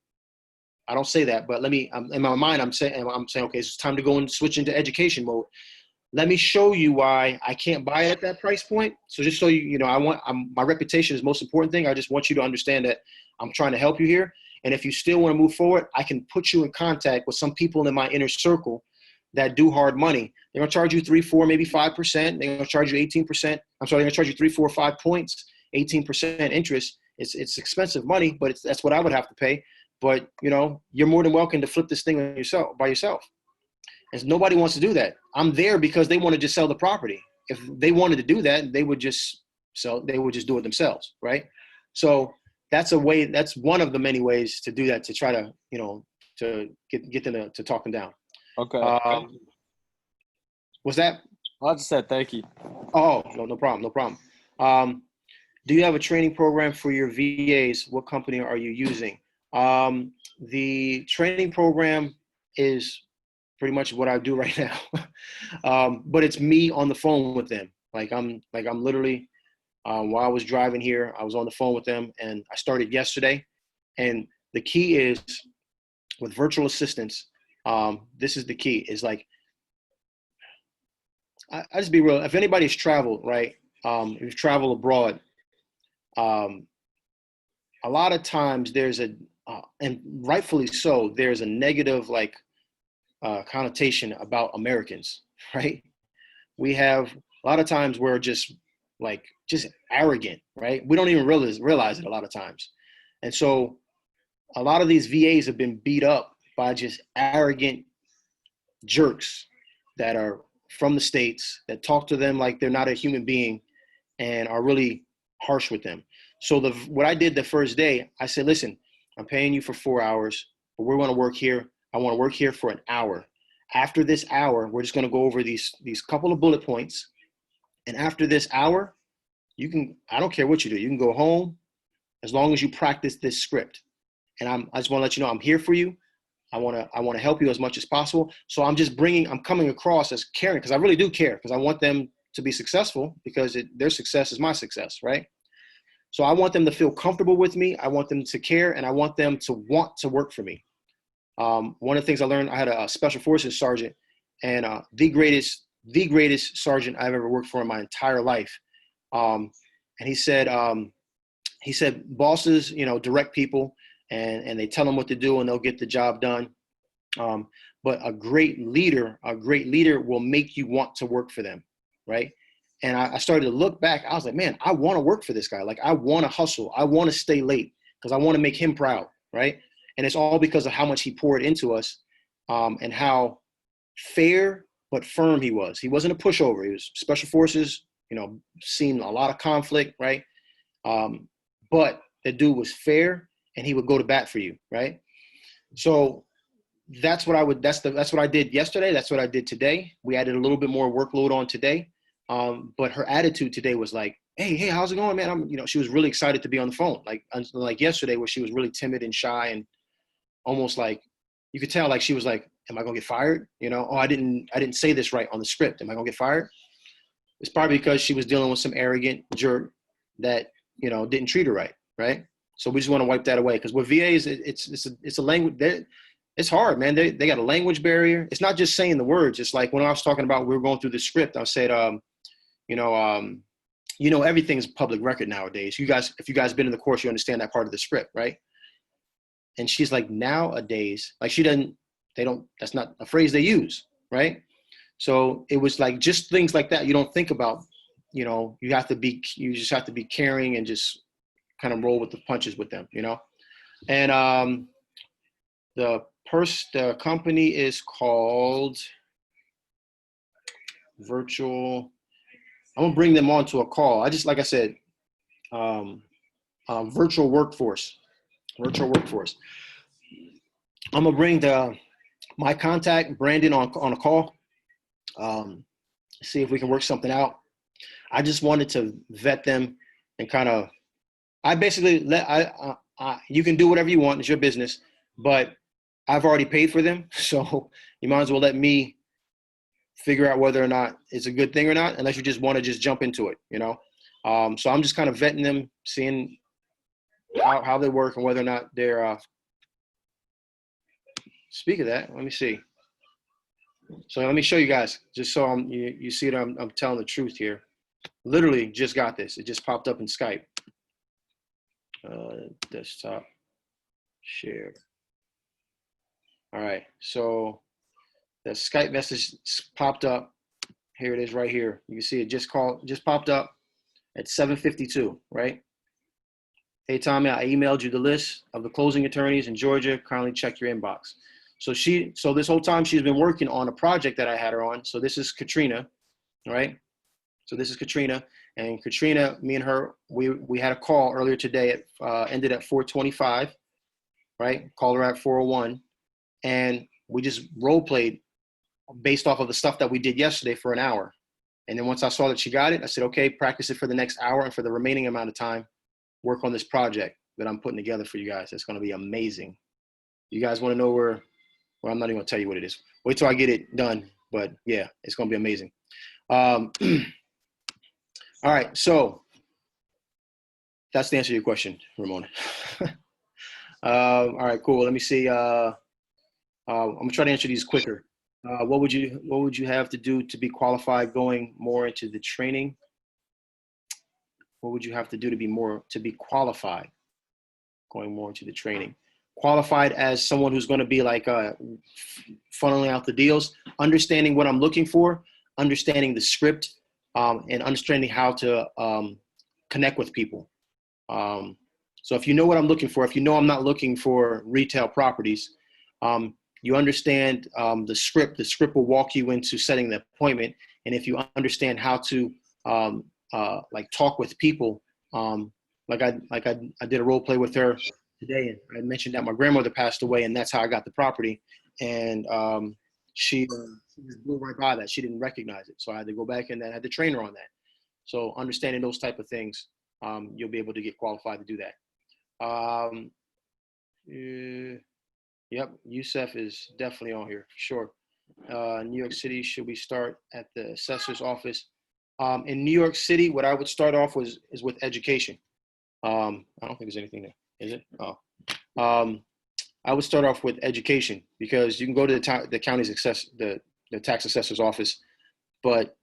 I don't say that, but in my mind, I'm saying, okay, it's time to go and switch into education mode. Let me show you why I can't buy it at that price point. So just so my reputation is the most important thing. I just want you to understand that I'm trying to help you here. And if you still want to move forward, I can put you in contact with some people in my inner circle that do hard money. They're going to charge you 3, 4, maybe 5%. They're going to charge you 18%. I'm sorry, they're going to charge you 3, 4, 5 points, 18% interest. It's expensive money, but that's what I would have to pay. But, you're more than welcome to flip this thing by yourself. And nobody wants to do that. I'm there because they want to just sell the property. If they wanted to do that, they would just do it themselves, right? So that's one of the many ways to do that, to try to, to get them to talk them down. Okay. Was that? I just said thank you. Oh, no problem. Do you have a training program for your VAs? What company are you using? The training program is pretty much what I do right now. But it's me on the phone with them. I'm literally, while I was driving here, I was on the phone with them, and I started yesterday. And the key is with virtual assistants. This is the key, is I just be real. If anybody's traveled, right? If you've traveled abroad, a lot of times there's and rightfully so, there's a negative connotation about Americans, right? We have a lot of times we're just arrogant, right? We don't even realize it a lot of times. And so a lot of these VAs have been beat up by just arrogant jerks that are from the States, that talk to them like they're not a human being and are really harsh with them. So what I did the first day, I said, listen, I'm paying you for 4 hours, but we're going to work here. I want to work here for an hour. After this hour, we're just going to go over these couple of bullet points. And after this hour, I don't care what you do. You can go home as long as you practice this script. And I just want to let you know I'm here for you. I want to help you as much as possible. So I'm coming across as caring, because I really do care, because I want them to be successful, because their success is my success, right? So I want them to feel comfortable with me. I want them to care, and I want them to want to work for me. One of the things I learned, I had a special forces sergeant, and the greatest sergeant I've ever worked for in my entire life. And he said, bosses, direct people, and they tell them what to do, and they'll get the job done. But a great leader will make you want to work for them, right? And I started to look back. I was like, man, I want to work for this guy. Like, I want to hustle. I want to stay late because I want to make him proud, right? And it's all because of how much he poured into us, and how fair but firm he was. He wasn't a pushover. He was special forces, seen a lot of conflict, right? But the dude was fair, and he would go to bat for you, right? So that's what I did yesterday. That's what I did today. We added a little bit more workload on today. But her attitude today was like, hey, how's it going, man? She was really excited to be on the phone. Like yesterday, where she was really timid and shy, and almost like, you could tell, like, she was like, am I going to get fired? Oh, I didn't say this right on the script. Am I going to get fired? It's probably because she was dealing with some arrogant jerk that, didn't treat her right. Right. So we just want to wipe that away. Because with VAs, it's a language. It's hard, man. They got a language barrier. It's not just saying the words. It's like when I was talking about, we were going through the script, I said, everything's public record nowadays. If you guys been in the course, you understand that part of the script, right? And she's like, nowadays, like, that's not a phrase they use, right? So it was like just things like that you don't think about. You just have to be caring and just kind of roll with the punches with them, And the company is called Virtual. I'm gonna bring them onto a call. Like I said, virtual workforce. I'm gonna bring my contact Brandon on a call. See if we can work something out. I just wanted to vet them and kind of. I basically you can do whatever you want. It's your business, but I've already paid for them, so you might as well let me figure out whether or not it's a good thing or not, unless you just want to just jump into it, So I'm just kind of vetting them, seeing how they work and whether or not they're. Speak of that, let me see. So let me show you guys, just so you see that I'm telling the truth here. Literally just got this. It just popped up in Skype. Desktop share. All right, so the Skype message popped up. Here it is right here. You can see it just popped up at 7:52, right? Hey, Tommy, I emailed you the list of the closing attorneys in Georgia. Kindly check your inbox. So this whole time she's been working on a project that I had her on. So this is Katrina, right? So this is Katrina, and Katrina, me and her, we had a call earlier today. Ended at 4:25, right? Called her at 4:01, and we just role played based off of the stuff that we did yesterday for an hour. And then once I saw that she got it, I said, okay, practice it for the next hour, and for the remaining amount of time, work on this project that I'm putting together for you guys. It's going to be amazing. You guys want to know where? Well, I'm not even going to tell you what it is. Wait till I get it done. But yeah, it's going to be amazing. All right. So that's the answer to your question, Ramona. All right, cool. Let me see. I'm going to try to answer these quicker. What would you have to do to be qualified going more into the training? What would you have to do to be qualified going more into the training? Qualified as someone who's going to be like funneling out the deals, understanding what I'm looking for, understanding the script, and understanding how to connect with people. So if you know what I'm looking for, if you know I'm not looking for retail properties, you understand the script. The script will walk you into setting the appointment. And if you understand how to like talk with people, like I did a role play with her today, and I mentioned that my grandmother passed away, and that's how I got the property. And she just blew right by that. She didn't recognize it, so I had to go back and I had to train her on that. So understanding those type of things, you'll be able to get qualified to do that. Yep, Youssef is definitely on here for sure. New York City, should we start at the assessor's office? In New York City, what I would start off is with education. I don't think there's anything there, is it? Oh, I would start off with education because you can go to the county's the tax assessor's office, but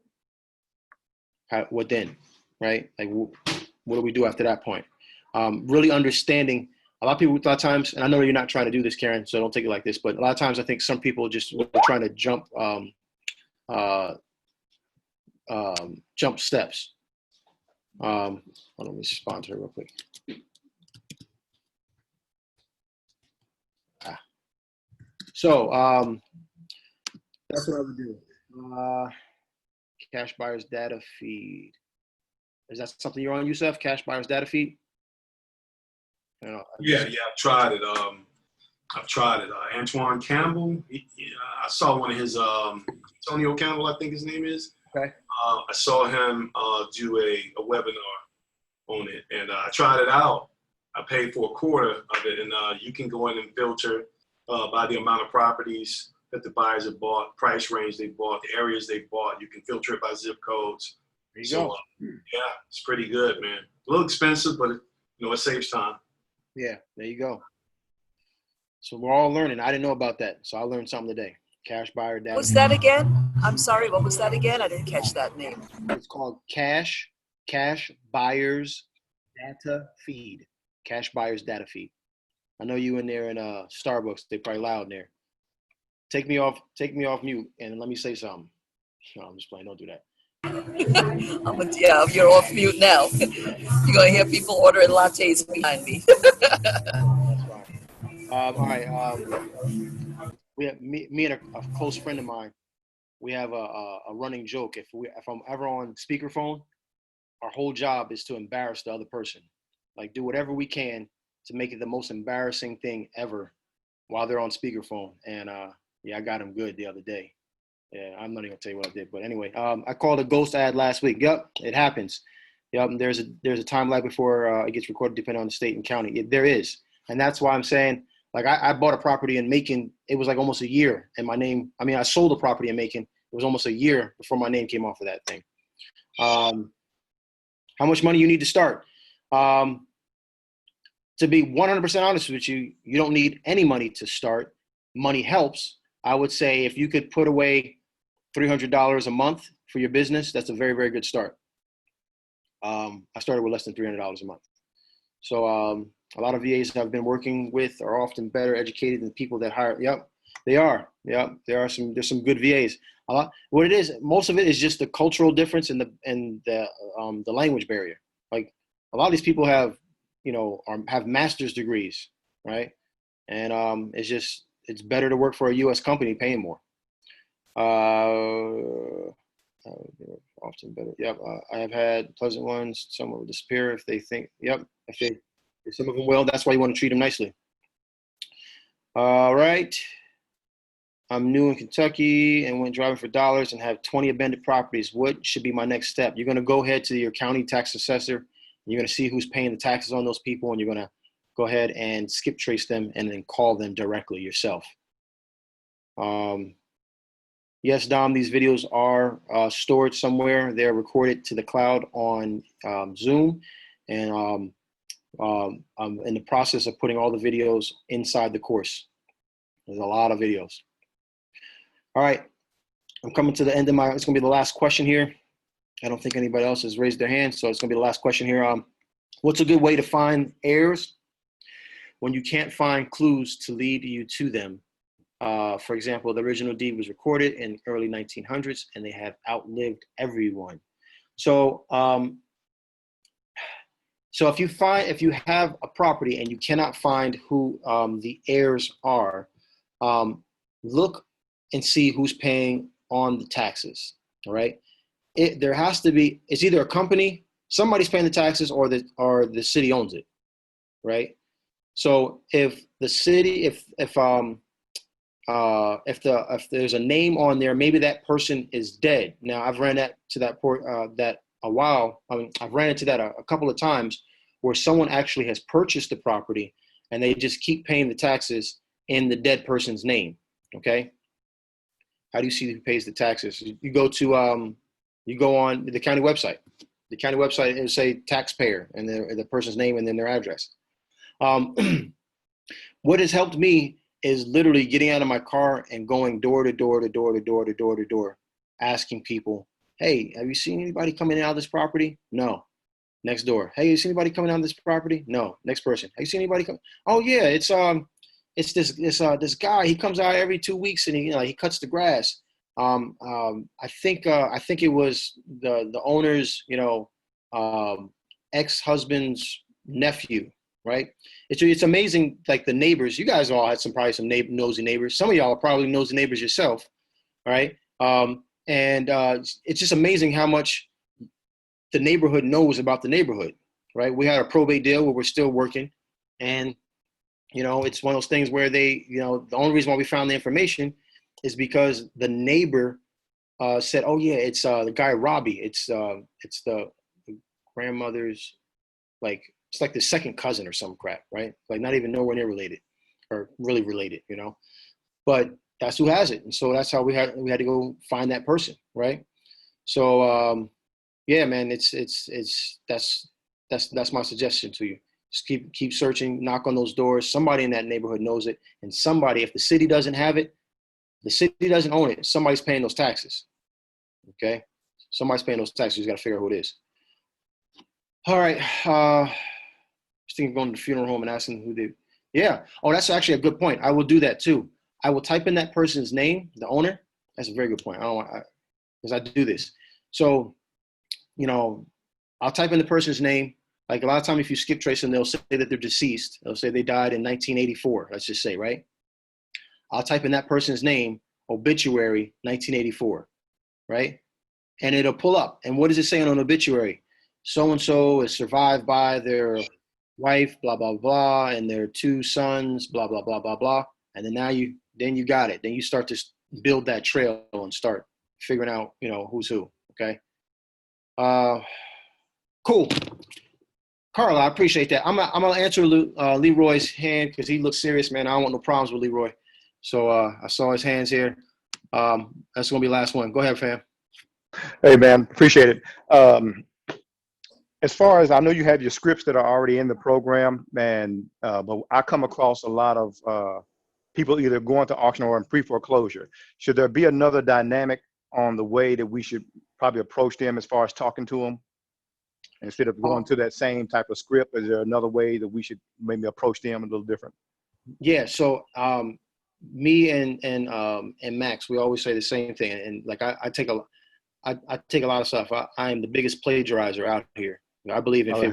what then, right? Like, what do we do after that point? Really understanding. A lot of people, a lot of times, and I know you're not trying to do this, Karen, so don't take it like this, but a lot of times I think some people just were trying to jump steps. Let me respond to her real quick. So that's what I would do. Cash buyers data feed. Is that something you're on, Youssef? Cash buyers data feed? Yeah, I've tried it. Antoine Campbell. I saw one of his Antonio Campbell, I think his name is. Okay. I saw him do a webinar on it, and I tried it out. I paid for a quarter of it, and you can go in and filter by the amount of properties that the buyers have bought, price range they bought, the areas they bought. You can filter it by zip codes. There you go. Yeah, it's pretty good, man. A little expensive, but it saves time. Yeah, there you go. So we're all learning. I didn't know about that, so I learned something today. Cash buyer data. What's that again? I'm sorry, what was that again? I didn't catch that name. It's called cash buyers data feed. Cash buyers data feed. I know you in there in Starbucks. They're probably loud in there. Take me off mute and let me say something. No, I'm just playing. Don't do that. You're off mute now. You're gonna hear people ordering lattes behind me. That's fine. All right. We have me and a close friend of mine. We have a running joke. If I'm ever on speakerphone, our whole job is to embarrass the other person. Like, do whatever we can to make it the most embarrassing thing ever while they're on speakerphone. And I got him good the other day. Yeah, I'm not even gonna tell you what I did, but anyway, I called a ghost ad last week. Yep, it happens. Yep, there's a time lag before it gets recorded, depending on the state and county. There is, and that's why I'm saying, like, I bought a property in Macon. It was like almost a year, and my name. I mean, I sold a property in Macon. It was almost a year before my name came off of that thing. How much money you need to start? To be 100% honest with you, you don't need any money to start. Money helps. I would say if you could put away $300 a month for your business, that's a very, very good start. I started with less than $300 a month. So a lot of VAs I've been working with are often better educated than people that hire. Yep, they are. Yep, there's some good VAs. What it is, most of it is just the cultural difference and the language barrier. Like, a lot of these people have master's degrees, right? And it's better to work for a U.S. company paying more. Often better. Yep. I have had pleasant ones. Some will disappear if they think. Yep. If some of them will, that's why you want to treat them nicely. All right. I'm new in Kentucky and went driving for dollars and have 20 abandoned properties. What should be my next step? You're going to go ahead to your county tax assessor. You're going to see who's paying the taxes on those people, and you're going to go ahead and skip trace them and then call them directly yourself. Yes, Dom, these videos are stored somewhere. They're recorded to the cloud on Zoom, and I'm in the process of putting all the videos inside the course. There's a lot of videos. All right, I'm coming to the end of it's gonna be the last question here. I don't think anybody else has raised their hand, so it's gonna be the last question here. What's a good way to find heirs when you can't find clues to lead you to them? For example, the original deed was recorded in early 1900s, and they have outlived everyone. So, if you have a property and you cannot find who the heirs are, look and see who's paying on the taxes. All right, there has to be. It's either a company, somebody's paying the taxes, or the city owns it, right? So if the city, if there's a name on there, maybe that person is dead. Now, I've ran into that a couple of times where someone actually has purchased the property and they just keep paying the taxes in the dead person's name. Okay. How do you see who pays the taxes? You go to you go on the county website. The county website, it'll say taxpayer and the person's name and then their address. What has helped me is literally getting out of my car and going door to door to door to door to door to door, asking people, hey, have you seen anybody coming in and out of this property? No. Next door. Hey, you seen anybody coming out of this property? No. Next person. Have you seen anybody come? Oh yeah, it's this guy. He comes out every 2 weeks and he cuts the grass. I think it was the owner's ex-husband's nephew, right? It's amazing, like the neighbors. You guys all had probably some nosy neighbors. Some of y'all are probably nosy neighbors yourself, right? It's just amazing how much the neighborhood knows about the neighborhood, right? We had a probate deal where we're still working, and it's one of those things where they, the only reason why we found the information is because the neighbor said, oh yeah, it's the guy Robbie. It's the grandmother's, it's like the second cousin or some crap, right? Like not even nowhere near related or really related, but that's who has it. And so that's how we had to go find that person. Right. So, yeah, man, that's my suggestion to you. Just keep searching, knock on those doors. Somebody in that neighborhood knows it. And somebody, if the city doesn't have it, the city doesn't own it. Somebody's paying those taxes. Okay. Somebody's paying those taxes. You got to figure out who it is. All right. Just thinking of going to the funeral home and asking who they, yeah. Oh, that's actually a good point. I will do that too. I will type in that person's name, the owner. That's a very good point. Because I do this. So, I'll type in the person's name. Like a lot of times if you skip trace them, they'll say that they're deceased. They'll say they died in 1984, let's just say, right? I'll type in that person's name, obituary, 1984, right? And it'll pull up. And what does it say on an obituary? So-and-so is survived by their wife, blah, blah, blah, and their 2 sons, blah, blah, blah, blah, blah. And then you got it. Then you start to build that trail and start figuring out, who's who, okay? Cool. Carla, I appreciate that. I'm gonna answer Leroy's hand because he looks serious, man. I don't want no problems with Leroy. So I saw his hands here. That's gonna be the last one. Go ahead, fam. Hey, man, appreciate it. As far as I know, you have your scripts that are already in the program, and but I come across a lot of people either going to auction or in pre-foreclosure. Should there be another dynamic on the way that we should probably approach them as far as talking to them? Instead of going to that same type of script, is there another way that we should maybe approach them a little different? Yeah. So me and Max, we always say the same thing. And like I take a lot of stuff. I am the biggest plagiarizer out here. I believe if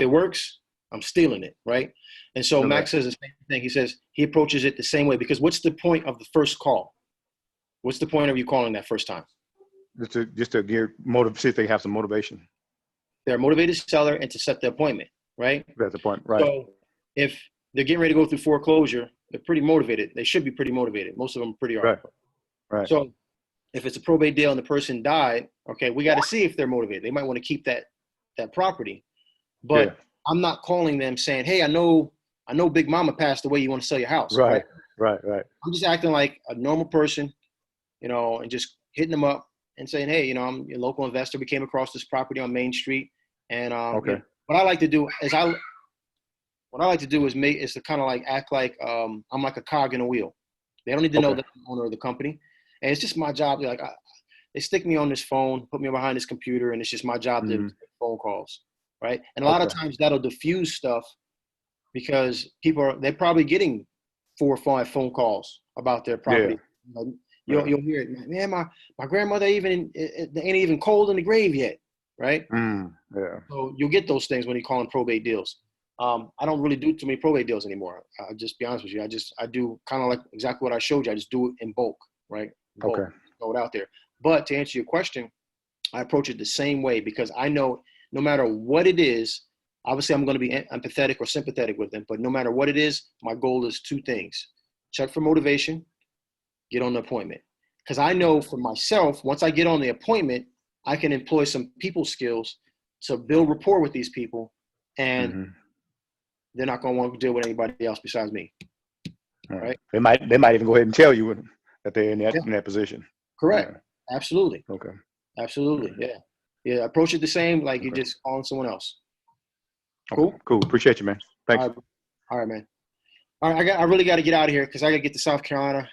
it works, I'm stealing it, right? And so Max says the same thing. He says he approaches it the same way because what's the point of the first call? What's the point of you calling that first time? Just to see if they have some motivation. They're a motivated seller and to set the appointment, right? That's the point, right? So if they're getting ready to go through foreclosure, they're pretty motivated. They should be pretty motivated. Most of them are pretty right. Right. So if it's a probate deal and the person died, okay, we got to see if they're motivated. They might want to keep that property, but I'm not calling them saying, "Hey, I know Big Mama passed away. You want to sell your house?" Right. I'm just acting like a normal person, and just hitting them up and saying, "Hey, I'm a local investor. We came across this property on Main Street, and what I like to do is to kind of like act like I'm like a cog in a wheel. They don't need to know the owner of the company, and it's just my job. They stick me on this phone, put me behind this computer, and it's just my job to make phone calls, right? And a lot of times that'll diffuse stuff because they're probably getting 4 or 5 phone calls about their property. Yeah. You'll hear it, man. My grandmother ain't even cold in the grave yet, right? Yeah. So you'll get those things when you're calling probate deals. I don't really do too many probate deals anymore. I'll just be honest with you. I do kind of like exactly what I showed you. I just do it in bulk, right? Throw it out there. But to answer your question, I approach it the same way because I know no matter what it is, obviously I'm going to be empathetic or sympathetic with them, but no matter what it is, my goal is 2 things. Check for motivation, get on the appointment. Because I know for myself, once I get on the appointment, I can employ some people skills to build rapport with these people, and they're not going to want to deal with anybody else besides me. Right. They might even go ahead and tell you that they're in Yeah. that position. Correct. Yeah. Absolutely. Okay. Absolutely. Yeah. Yeah. Approach it the same, like you're Okay. just calling someone else. Okay. Cool. Cool. Appreciate you, man. Thanks. All right. All right, man. All right. I really got to get out of here because I got to get to South Carolina.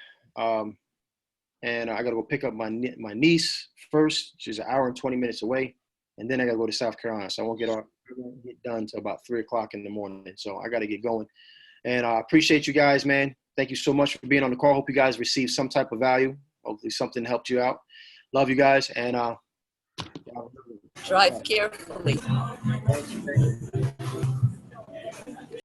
And I got to go pick up my niece first. She's an hour and 20 minutes away. And then I got to go to South Carolina. So I won't get done until about 3 o'clock in the morning. So I got to get going. And I appreciate you guys, man. Thank you so much for being on the call. Hope you guys received some type of value. Hopefully something helped you out. Love you guys. And drive carefully. Thank you.